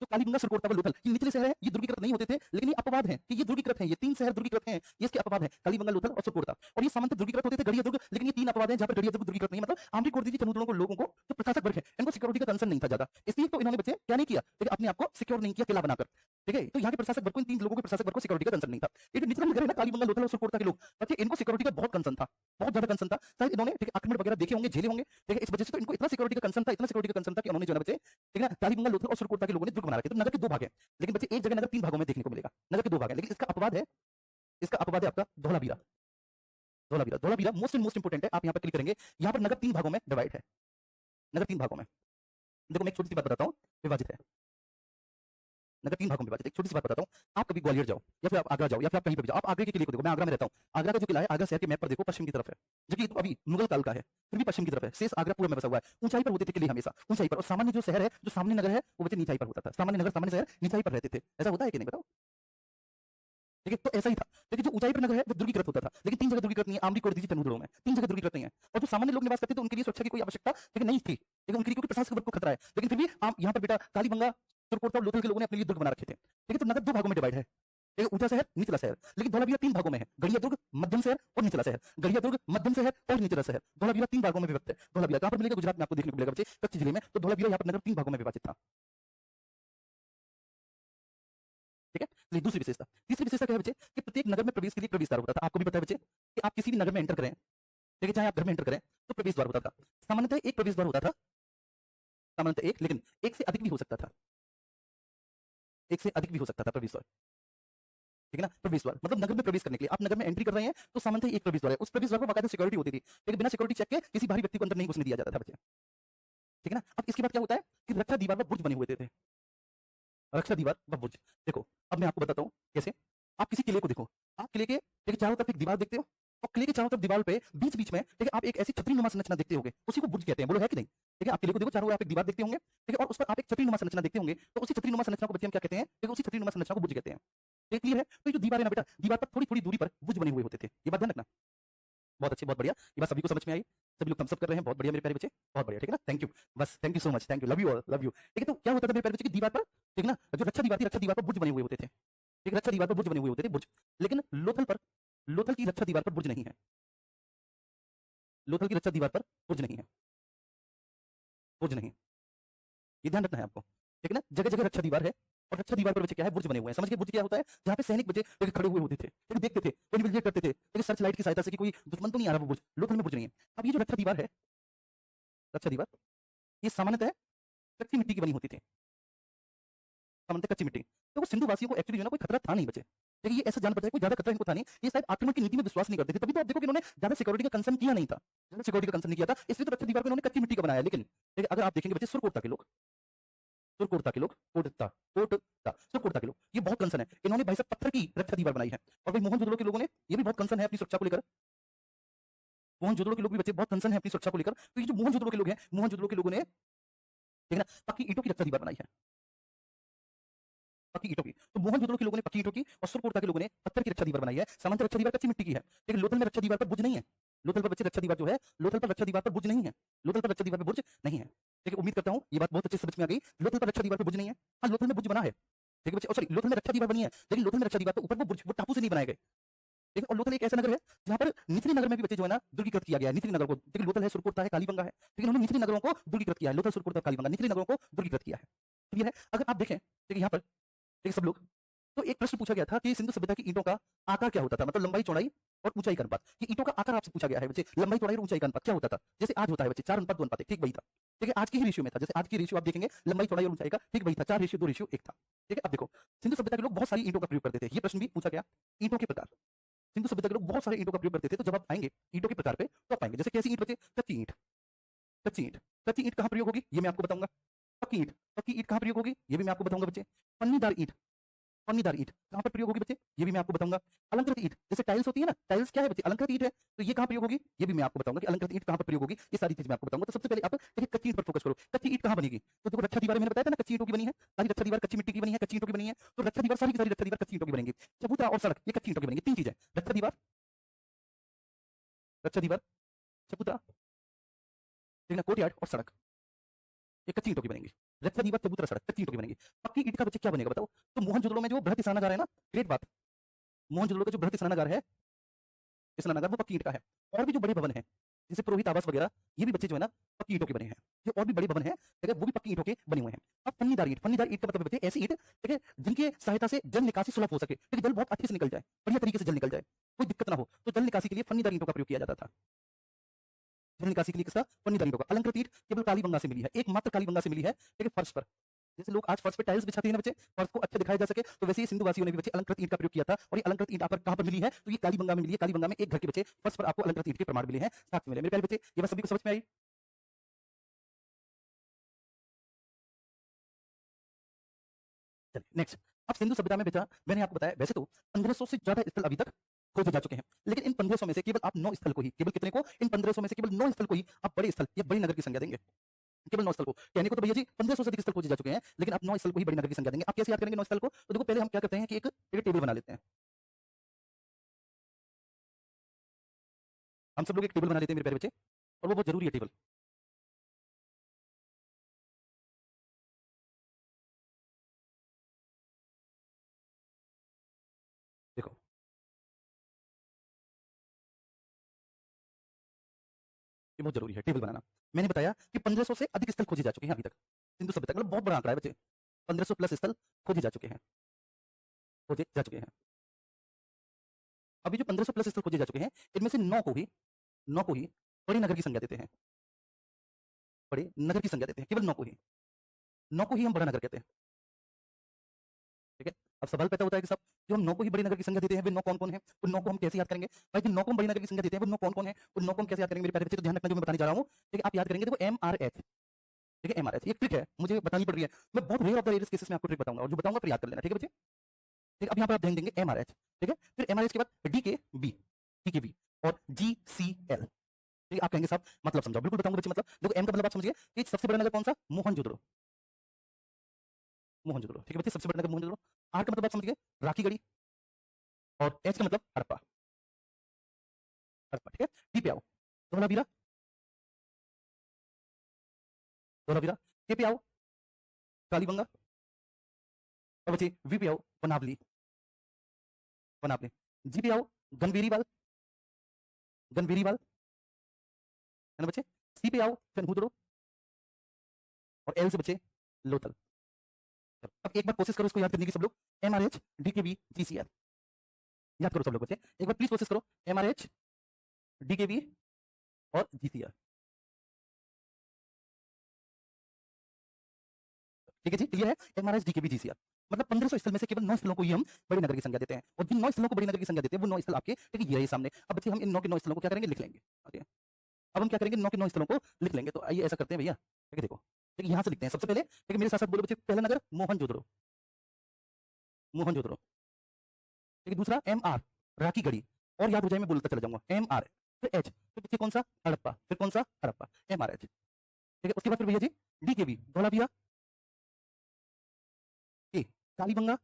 तो कालीबंगा, सुरकोट, लोथल ये निचले शहर है, ये दुर्गीकृत नहीं होते थे, लेकिन ये अपवाद हैं कि ये दुर्गीकृत हैं, ये 3 शहर दुर्गीकृत हैं, ये इसके अपवाद हैं, कालीबंगा, लोथल और सुरकोट। और ये सामान्यतः दुर्गीकृत होते थे, गड़िया दुर्ग, लेकिन ये 3 अपवाद हैं जहां पर गड़िया दुर्ग दुर्गीकृत नहीं है। मतलब आमरी, कोटदीजी, चंद्रगुप्त को लोगों को जो प्रशासक वर्ग है इनको सिक्योरिटी का कंसर्न नहीं था ज्यादा, इसलिए तो इन्होंने बच्चे क्या नहीं किया, देखिए अपने आप को सिक्योर नहीं किया किला बनाकर। ठीक है, तो यहाँ के प्रशासक वर्ग को, इन 3 लोगों के प्रशासक वर्ग को सिक्योरिटी का कंसर्न नहीं था। ये जो निचला नगर है ना कालीबंगा, लोथल और सुरकोट के लोग बच्चे इनको सिक्योरिटी का बहुत कंसर्न था, बहुत ज्यादा कंसर्न था। शायद इन्होंने ठीक है आक्रमण वगैरह देखे होंगे, झेले होंगे। ठीक है, इस वजह से तो इनको इतना सिक्योरिटी का कंसर्न था, इतना सिक्योरिटी का कंसर्न था कि उन्होंने जो है बच्चे ठीक है ना कालीबंगा, लोथल और सुरकोट के लोगों ने दुर्ग बना रखे। तो नगर के 2 भाग हैं, लेकिन बच्चे एक जगह नगर 3 भागों में देखने को मिलेगा। नगर के 2 भाग हैं, लेकिन इसका अपवाद है, इसका अपवाद है आपका धौलावीरा। धौलावीरा, धौलावीरा मोस्ट इंपोर्टेंट है, आप यहाँ पर क्लिक करेंगे, यहाँ पर नगर 3 भागों में डिवाइड है, नगर 3 भागों में। देखो मैं एक छोटी सी बात बताता हूँ, विभाजित है नगर 3 भागों में विभाजित। एक छोटी सी बात बताता हूँ, आप कभी ग्वालियर जाओ या फिर आप आगरा जाओ या फिर आप कहीं पर भी जाओ, आप आगरे के किले को देखो। मैं आगरा में रहता हूँ, आगरा का जो किला है आगरा शहर के मैप पर देखो पश्चिम की तरफ है, जो कि अभी मुगल काल का है, फिर भी पश्चिम की तरफ है। शेष आगरा पूरा में बसा हुआ है, ऊंचाई पर होते थे किले हमेशा, ऊंचाई पर। और सामान्य जो शहर है, जो सामान्य नगर है वो बच्चे नीचाई पर होता था। सामान्य नगर, सामान्य शहर नीचाई पर रहते थे। ऐसा होता है कि नहीं बताओ? ठीक है, तो ऐसा ही था। लेकिन जो ऊंचाई पर नगर है वो दुर्गीकृत होता था, लेकिन 3 जगह दुर्गीकृत नहीं है, आमरी, कोटदीजी, चंद्रगुप्त में 3 जगह दुर्गीकृत नहीं है। और जो सामान्य लोग निवास करते थे उनके लिए सुरक्षा की कोई आवश्यकता लेकिन नहीं थी, लेकिन उनके लिए क्योंकि प्रशासक वर्ग को खतरा है। लेकिन फिर भी आप यहाँ पर बेटा कालीबंगा, तुर्कोट और लोथल के लोगों ने अपने लिए दुर्ग बना रखे थे। ठीक है, तो नगर 2 भागों में डिवाइड है, एक ऊंचा शहर, निचला शहर। लेकिन धौलावीरा 3 भागों में है, गड़िया दुर्ग, मध्यम शहर और निचला शहर। गड़िया दुर्ग, मध्यम शहर और निचला शहर, धौलावीरा 3 भागों में विभक्त है। धौलावीरा कहां पर मिलेगा? गुजरात में आपको देखने को मिलेगा बच्चे, कच्छ जिले में। तो धौलावीरा यहाँ पर नगर 3 भागों में विभाजित था। ठीक है, चलिए दूसरी विशेषता, तीसरी विशेषता क्या है बच्चे कि प्रत्येक नगर में प्रवेश के लिए प्रवेश द्वार होता था। आपको भी पता है बच्चे कि आप किसी भी नगर में एंटर करें, ठीक है, चाहे आप घर में एंटर करें तो प्रवेश द्वार होता था। सामान्यतः एक प्रवेश द्वार होता था, सामान्यतः एक, लेकिन एक से अधिक भी हो सकता था, एक से अधिक भी हो सकता था प्रवेश द्वार। ठीक है ना, प्रवेश द्वार मतलब नगर में प्रवेश करने के लिए आप नगर में एंट्री कर रहे हैं तो सामान्यतः एक प्रवेश द्वार है, उस प्रवेश द्वार पर बाकायदा सिक्योरिटी होती थी, लेकिन बिना सिक्योरिटी चेक के किसी बाहरी व्यक्ति को अंदर नहीं घुसने दिया जाता था बच्चे। ठीक है ना, अब इसके बाद क्या होता है कि रक्षा दीवार पर बुर्ज बने हुए थे, रक्षा दीवार व बुर्ज। देखो अब मैं आपको बताता हूँ कैसे। आप किसी किले को देखो, आप किले के ठीक चारों तरफ एक दीवार देखते हो, और किले के चारों तरफ दीवार पे बीच बीच में ठीक है आप एक ऐसी छतरी नुमा संरचना देखते होंगे, उसी को बुर्ज कहते हैं। बोलो है कि नहीं? ठीक है, आप किले को देखो, चारों ओर आप एक दीवार देखते होंगे, ठीक है, और उस पर आप एक छतरी नुमा संरचना देखते होंगे, तो उसी छतरी नुमा संरचना को बच्चे हम क्या कहते हैं? ठीक है, उसी छतरी नुमा संरचना को बुर्ज कहते हैं। ठीक क्लियर है? तो ये जो दीवार है ना बेटा, दीवार पर थोड़ी थोड़ी दूरी पर बुर्ज बने हुए होते थे, ये बात ध्यान रखना। बहुत अच्छी, बहुत बढ़िया, ये बात सभी को समझ में आई, सभी लोग थम्स अप कर रहे हैं, बहुत बढ़िया मेरे प्यारे बच्चे, बहुत बढ़िया। ठीक है ना, थैंक यू, बस thank you so much, thank you, love you all, love you. ठीक है, तो क्या होता था मेरे प्यारे बच्चे की दीवार पर ठीक ना, जो रक्षा दीवार थी, रक्षा दीवार पर बुर्ज बने हुए होते थे। ठीक, रक्षा दीवार पर बुर्ज बने हुए होते थे, बुर्ज। लेकिन लोथल पर, लोथल की रक्षा दीवार पर बुर्ज नहीं है, लोथल की रक्षा दीवार पर बुर्ज नहीं है, बुर्ज नहीं, ये ध्यान रखना है आपको। ठीक है ना, जगह जगह रक्षा दीवार है और रक्षा दीवार पर बच्चे क्या है? बुर्ज बने हुए हैं। समझ गए बुर्ज क्या होता है? जहाँ पे सैनिक बच्चे एक खड़े हुए होते थे, एक देखते थे, इन्वेस्टिगेट करते थे, एक सर्च लाइट की सहायता से कि कोई दुश्मन तो नहीं आ रहा। वो बुर्ज, लोथल में बुर्ज नहीं है। अब ये जो रक्षा दीवार है, रक्षा दीवार, ये सामान्यतः कच्ची मिट्टी की बनी होती थी, सामान्यतः कच्ची मिट्टी। तो वो सिंधु वासियों को एक्चुअली जो है ना कोई खतरा था नहीं बचे। देखिए ये ऐसा जान पड़ता है कोई ज्यादा खतरा इनको था नहीं, ये शायद आक्रमण की नीति में विश्वास नहीं करते थे, तभी तो आप देखो कि इन्होंने ज्यादा सिक्योरिटी का कंसर्न किया नहीं था, ज्यादा सिक्योरिटी का कंसर्न नहीं किया था, इसलिए तो रक्षा दीवार को इन्होंने कच्ची मिट्टी का बनाया। लेकिन अगर आप देखेंगे बच्चे सुरकोटता के लोग, सुरकोटता के लोग, सुरकोटता के लोग, ये बहुत कंसर्न है, इन्होंने भाई साहब पत्थर की रक्षा दीवार बनाई है। और भाई मोहनजोदड़ो के लोगों ने, ये भी बहुत कंसर्न है अपनी सुरक्षा को लेकर, मोहनजोदड़ो के लोग भी बच्चे बहुत कंसर्न है अपनी सुरक्षा को लेकर। तो ये जो मोहनजोदड़ो के लोग हैं, मोहनजोदड़ो के लोगों ने ठीक है ना पक्की ईंटों की रक्षा दीवार बनाई है, पक्की ईंटों की। तो मोहनजोदड़ो के लोगों ने पक्की ईंटों की और सुरकोटता के लोगों ने पत्थर की रक्षा दीवार बनाई है। सामान्य रक्षा दीवार कच्ची मिट्टी की है, लेकिन लोथल में रक्षा दीवार पर बुर्ज नहीं है। लोथल पर बच्चे रक्षा दीवार जो है, लोथल पर रक्षा दीवार पर बुर्ज नहीं है, लोथल पर रक्षा दीवार पर बुर्ज नहीं है। ठीक है, उम्मीद करता हूं ये बात बहुत अच्छे से समझ में आ गई। लोथल पर रक्षा दीवार पर बुर्ज नहीं है, हाँ लोथल में बुर्ज बना है। ठीक है बच्चे, सॉरी लोथल में रक्षा दीवार बनी है, लेकिन लोथल में रक्षा दीवार पर ऊपर वो बुर्ज, वो टापू से नहीं बनाए गए। ठीक है, और लोथल एक ऐसा नगर है जहां पर निचले नगर में भी बच्चे जो है ना दुर्गीकृत किया गया है, निचले नगर को। देखिए लोथल है, सुरकोटता है, कालीबंगा है, लेकिन उन्होंने निचले नगरों को दुर्गीकृत किया है। लोथल, सुरकोटता, कालीबंगा निचले नगरों को दुर्गीकृत किया है। क्लियर है? अगर आप देखें देखिए यहाँ पर देखिए सब लोग, तो एक प्रश्न पूछा गया था कि सिंधु सभ्यता की ईंटों का आकार क्या होता था, मतलब लंबाई चौड़ाई और ऊंचाई का अनुपात। कि ईंटों का आकार आपसे पूछा गया है बच्चे, लंबाई चौड़ाई और ऊंचाई का अनुपात क्या होता था, जैसे आज होता है बच्चे 4:2:1, ठीक वही था। ठीक है, आज की ही रेशियो में था, जैसे आज की रेशियो आप देखेंगे लंबाई चौड़ाई और ऊंचाई का, ठीक वही था, 4:2:1 था। ठीक है, अब देखो सिंधु सभ्यता के लोग बहुत सारी ईंटों का प्रयोग करते थे, ये प्रश्न भी पूछा गया। ईंटों के प्रकार, सिंधु सभ्यता के लोग बहुत सारे ईंटों का प्रयोग करते थे, तो जब आप आएंगे ईंटों के प्रकार पे तो आप पाएंगे जैसे कैसी ईंट बचे, कच्ची ईंट। कच्ची ईंट, कच्ची ईंट कहां प्रयोग होगी ये मैं आपको बताऊंगा। पक्की ईंट, पक्की ईंट कहां प्रयोग होगी ये भी मैं आपको बताऊंगा बच्चे। पन्नीदार ईंट, पन्नीदार ईंट कहां पर प्रयोग होगी बच्चे, ये भी मैं आपको बताऊंगा। अलंकृत ईंट, जैसे टाइल्स होती है ना, टाइल्स क्या है बच्चे, अलंकृत ईंट है, तो ये कहां प्रयोग होगी ये भी मैं आपको बताऊंगा कि अलंकृत ईंट कहां पर प्रयोग होगी, ये सारी चीज मैं आपको बताऊंगा। तो सबसे पहले आप देखिए कच्ची ईंट पर फोकस करो, कच्ची ईंट कहां बनेगी, तो देखो रक्षा दीवार मैंने बताया था ना, कच्ची ईंटों की बनी है, सारी रक्षा दीवार कच्ची मिट्टी की बनी है, कच्ची ईंटों की बनी है, तो रक्षा दीवार सारी की सारी रक्षा दीवार कच्ची ईंटों की बनेगी। चबूतरा और सड़क ये कच्ची ईंटों की बनेगी, तीन चीजें, रक्षा दीवार, रक्षा दीवार, चबूतरा, ठीक है, कोर्टयार्ड और सड़क, ये कच्ची ईंटों की बनेंगी। रक्षा दीवार, चबूतरा, सड़क कच्ची ईंटों की बनेगी। पक्की ईंट का बच्चे क्या बनेगा बताओ, तो मोहनजोदड़ो में जो बृहत स्नानागार है ना, ग्रेट बात, मोहनजोदड़ो का जो बृहत स्नानागार है, स्नानागार वो पक्की ईंट का है। और भी जो बड़े भवन है जैसे पुरोहित आवास वगैरह, ये भी बच्चे जो है ना पक्की ईंटों के बने हैं। जो और भी बड़े भवन है ठीक है, वो भी पक्की ईंटों के बने हुए हैं। अब पन्नीदार ईंट, पन्नीदार ईंट का मतलब बच्चे ऐसी ईंट ठीक है जिनके सहायता से जल निकासी सुलभ हो सके, ठीक है, जल बहुत अच्छे से निकल जाए, बढ़िया तरीके से जल निकल जाए, कोई दिक्कत ना हो, तो जल निकासी के लिए पन्नीदार ईंटों का प्रयोग किया जाता था। जल निकासी के लिए किसका, पन्नीदार ईंटों का। अलंकृत ईंट केवल कालीबंगा से मिली है, एकमात्र कालीबंगा से मिली है, ठीक है, फर्श पर। जैसे लोग आज फर्श पे टाइल्स बिछाते हैं ना बच्चे, फर्श को अच्छा दिखाया जा सके, तो वैसे ही सिंधु वासियों ने भी बच्चे अलंकृत ईंट का प्रयोग किया था। और ये अलंकृत ईंट आप कहां पर मिली है, तो ये कालीबंगा में मिली है। कालीबंगा में एक घर के बच्चे फर्श पर आपको अलंकृत ईंट के प्रमाण मिले हैं, साथ में मिले। मेरे प्यारे बच्चे ये बात सभी को समझ में आई। चलिए नेक्स्ट। अब सिंधु सभ्यता में बेटा मैंने आपको बताया वैसे तो 1500 से ज्यादा स्थल अभी तक खोजे जा चुके हैं, लेकिन इन 1500 में से केवल आप 9 स्थल को ही, केवल कितने को, इन 1500 में से केवल 9 स्थल को ही आप बड़े स्थल या बड़ी नगर की संज्ञा देंगे। केवल 9 स्थल को, कहने को तो भैया जी 1500 से अधिक स्थल खोजे जा चुके हैं, लेकिन आप 9 स्थल को ही बड़ी नगर की संज्ञा देंगे। आप कैसे याद करेंगे 9 स्थल को, तो देखो पहले हम क्या करते हैं कि एक टेबल बना लेते हैं। हम सब लोग एक टेबल बना लेते हैं मेरे प्यारे बच्चे, और वो बहुत जरूरी है टेबल। देखो ये बहुत जरूरी है टेबल बनाना। मैंने बताया कि 1500 से अधिक स्थल खोजे जा चुके हैं अभी तक सिंधु सभ्यता, मतलब बहुत बड़ा आंकड़ा है बच्चे, 1500 प्लस स्थल खोजे जा चुके हैं, खोजे जा चुके हैं। अभी जो 1500 प्लस स्थल खोजे जा चुके हैं, इनमें से 9 को ही बड़े नगर की संज्ञा देते हैं, बड़े नगर की संज्ञा देते हैं, केवल 9 को ही, 9 को ही हम बड़ा नगर कहते हैं। ठीक है, अब सवाल पैदा होता है कि साहब जो हम 9 को ही बड़ी नगर की संज्ञा देते हैं वे 9 कौन-कौन है, उन 9 को हम कैसे याद करेंगे, भाई जिन 9 को हम बड़ी नगर की संज्ञा देते हैं वो 9 कौन-कौन है, उन 9 को हम कैसे याद करेंगे मेरे प्यारे बच्चे, तो ध्यान रखना जो मैं बताने जा रहा हूं। ठीक है, आप याद करेंगे, देखो एमआरएच, ठीक है, एमआरएच एक ट्रिक है, मुझे बतानी पड़ रही है, मैं बहुत rare of the rarest cases में आपको ट्रिक बताऊंगा, और जो बताऊंगा फिर याद कर लेना, ठीक है बच्चे। ठीक है, अब यहाँ पर आप ध्यान देंगे एमआरएच, ठीक है, फिर एमआरएच के बाद डीकेबी, डीकेबी और जीसीएल। ठीक है, आप कहेंगे साहब मतलब समझाओ, बिल्कुल बताऊंगा बच्चे। मतलब देखो एम का मतलब आप समझिए कि सबसे बड़ा नगर कौन सा, मोहनजोदड़ो, मोहनजोदड़ो, ठीक है बच्चे, सबसे बड़ा नगर मोहनजोदड़ो। आर का मतलब आप समझिए राखीगढ़ी, और एच का मतलब हड़प्पा, हड़प्पा, ठीक है। डी पे आओ धोलावीरा, धोलावीरा, के पे आओ कालीबंगा, और बच्चे वी पे आओ वनावली, वनावली, जी पे आओ गनवेरीवाल, गनवेरीवाल, है ना बच्चे। सी पे आओ चनहूदड़ो, और एल से बच्चे लोथल। अब एक बार कोशिश करो इसको याद करने की सब लोग, एमआरएच डीकेबी जीसीएल, याद करो सब लोग बच्चे, एक बार प्लीज कोशिश करो, एमआरएच डीकेबी और जीसीएल। ठीक है जी, क्लियर है, एमआरएच डीकेबी जीसीएल। मतलब 1500 स्थल में से केवल 9 स्थलों को ही हम बड़ी नगर की संज्ञा देते हैं, और जिन 9 स्थलों को बड़ी नगर की संज्ञा देते हैं वो 9 स्थल आपके, ठीक है, ये रहे सामने। अब बच्चे हम इन 9 के 9 स्थलों को क्या करेंगे, लिख लेंगे। ओके, अब हम क्या करेंगे, 9 के 9 स्थलों को लिख लेंगे। तो आइए ऐसा करते हैं भैया, ठीक है, देखो, ठीक है, यहाँ से लिखते हैं सबसे पहले, ठीक है, मेरे साथ साथ बोलो बच्चे, पहला नगर मोहनजोदड़ो, मोहनजोदड़ो, ठीक है, दूसरा एम आर राखीगढ़ी, और याद हो जाए मैं बोलता चला जाऊंगा, एम आर, फिर एच, फिर बच्चे कौन सा, हड़प्पा, फिर कौन सा, हड़प्पा, एम आर एच, ठीक है। उसके बाद फिर भैया जी डीकेबी धौलावीरा, ए कालीबंगा,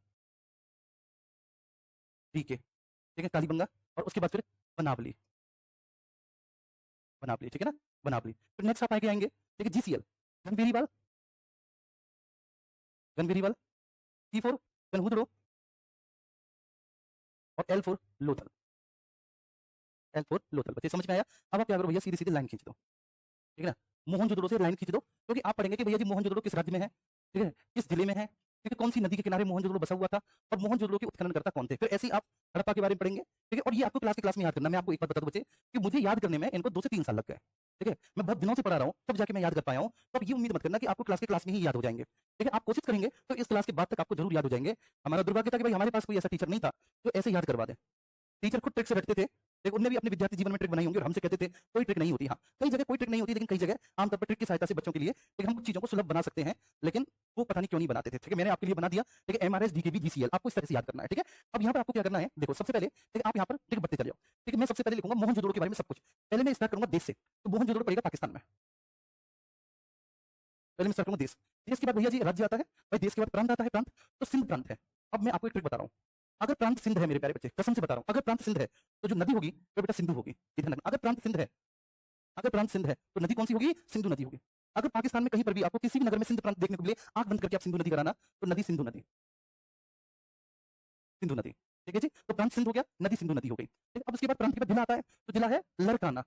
डीके, ठीक है, कालीबंगा, और उसके बाद फिर बनावली, बनावली, ठीक है ना, बनावली। फिर नेक्स्ट आप आगे आएंगे, ठीक है, जीसीएल गनवेरीवाल, गनवेरीवाल, टी फॉर कन्हूदड़ो, और L for Lothal, L for Lothal. बच्चे समझ में आया। अब आप क्या करो भैया, सीधी सीधी लाइन खींच दो, ठीक है ना, मोहनजोदड़ो से लाइन खींच दो, क्योंकि आप पढ़ेंगे कि भैया जी मोहनजोदड़ो किस राज्य में है, ठीक है, किस जिले में है, ठीक है, कौन सी नदी के किनारे मोहनजोदड़ो बसा हुआ था और मोहनजोदड़ो के उत्खननकर्ता कौन थे। फिर ऐसे ही आप हड़प्पा के बारे में पढ़ेंगे, ठीक है। और ये आपको क्लास में याद करना। मैं आपको एक बात बता दूं बच्चे कि मुझे याद करने में इनको 2 से 3 साल लग गए, ठीक है। मैं बहुत दिनों से पढ़ा रहा हूँ, तब जाके मैं याद कर पाया हूँ। तो अब ये उम्मीद मत करना कि आपको क्लास में ही याद हो जाएंगे, ठीक है। आप कोशिश करेंगे तो इस क्लास के बाद तक आपको जरूर याद हो जाएंगे। हमारा दुर्भाग्य था कि भाई हमारे पास कोई ऐसा टीचर नहीं था जो ऐसे याद करवा दे। टीचर खुद ट्रिक से रटते थे, लेकिन उन्होंने भी अपने विद्यार्थी जीवन में ट्रिक बनाई होंगी और हमसे कहते थे कोई ट्रिक नहीं होती। हाँ, कई जगह कोई ट्रिक नहीं होती, लेकिन कई जगह आमतौर पर ट्रिक की सहायता से बच्चों के लिए हम कुछ चीजों को सुलभ बना सकते हैं, लेकिन वो पता नहीं क्यों नहीं बनाते थे, ठीक है। मैंने आपके लिए बना दिया, ठीक है। एमआरएस डीकेबी जीसीएल आपको इस तरह से याद करना है, ठीक है। अब यहाँ पर आपको क्या करना है, देखो सबसे पहले, ठीक है, आप यहाँ पर ट्रिक बढ़ते चले जाओ, ठीक है। मैं सबसे पहले लिखूंगा मोहनजोदड़ो के बारे में सब कुछ। पहले मैं स्टार्ट करूंगा देश से, तो मोहनजोदड़ो पड़ेगा पाकिस्तान में। पहले मैं स्टार्ट करूंगा देश, देश के बाद भैया जी राज्य आता है, भाई देश के बाद प्रांत आता है, प्रांत तो सिंध प्रांत है। अब मैं आपको एक ट्रिक बता रहा हूँ, अगर प्रांत सिंध है मेरे प्यारे बच्चे, कसम से बता रहा हूँ, अगर प्रांत सिंध है तो जो नदी होगी वो बेटा सिंधु होगी। ध्यान रखना, अगर प्रांत सिंध है, अगर प्रांत सिंध है तो नदी कौन सी होगी, सिंधु नदी होगी। अगर पाकिस्तान में कहीं पर भी आपको किसी भी नगर में सिंध प्रांत देखने को मिले, आंख बंद करके आप सिंधु नदी कराना, तो नदी सिंधु नदी, सिंधु नदी, ठीक है जी। तो प्रांत सिंध हो गया, नदी सिंधु नदी हो गई, ठीक। अब उसके बाद प्रांत के बाद जिला आता है, तो जिला है लड़काना,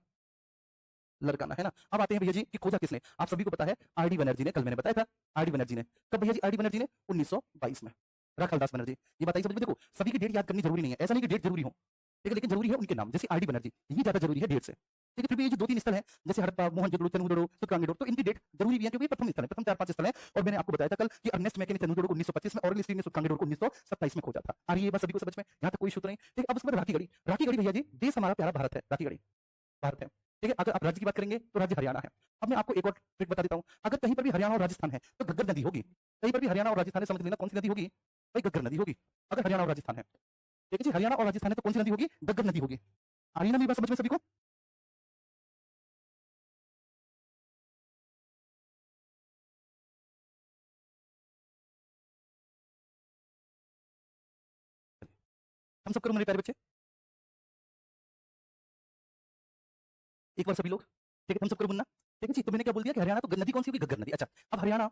लड़काना है ना। अब आते हैं भैया जी कि खोजा किसने, आप सभी को पता है आरडी बनर्जी ने, कल मैंने बताया था आरडी बनर्जी ने। कब भैया जी आरडी बनर्जी ने, 1922 में। राखालदास बनर्जी, ये बताइए समझ में। देखो सभी की डेट याद करनी जरूरी नहीं है, ऐसा नहीं कि डेट जरूरी हो, ठीक है, लेकिन जरूरी है उनके नाम, जैसे आरडी बनर्जी, ये ज्यादा जरूरी है डेट से, ठीक है। फिर भी ये जो 2-3 स्थल हैं जैसे हड़प्पा, मोहनजोदड़ो, चंदुगुड़ो, सुरकांगीडोर, तो इनकी डेट जरूरी भी है क्योंकि प्रथम स्थल है, प्रथम 4-5 स्थल है। और मैंने आपको बताया था कल कि अर्नेस्ट मैके ने चंदुगुड़ो को 1925 में, ऑरेल स्टीन ने सुरकांगीडोर को 1927 में खोजा था। आ रही है बात सभी को समझ में, यहाँ तक कोई इशू तो नहीं, ठीक। अब उसके बाद राखी गढ़ी, राखी गढ़ी भैया जी देश हमारा प्यारा भारत है, राखी गढ़ी भारत है, ठीक है। अगर आप राज्य की बात करेंगे तो राज्य हरियाणा है। अब मैं आपको एक और ट्रिक बता देता हूं, अगर कहीं पर भी हरियाणा और राजस्थान है तो घग्गर नदी होगी। कहीं पर भी हरियाणा और राजस्थान है, समझ लेना कौन सी नदी होगी, भाई घग्गर नदी होगी। अगर हरियाणा और राजस्थान है, ठीक है जी, हरियाणा और राजस्थान है तो कौन सी नदी होगी, घग्गर नदी होगी। आ रही है ना मेरी बात समझ में सभी को। हम सब करो मेरे प्यारे बच्चे, एक बार सभी लोग, ठीक है, हम सब करो मुन्ना, ठीक है जी। तो मैंने क्या बोल दिया कि हरियाणा तो नदी कौन सी होगी, घग्गर नदी। अच्छा, अब हरियाणा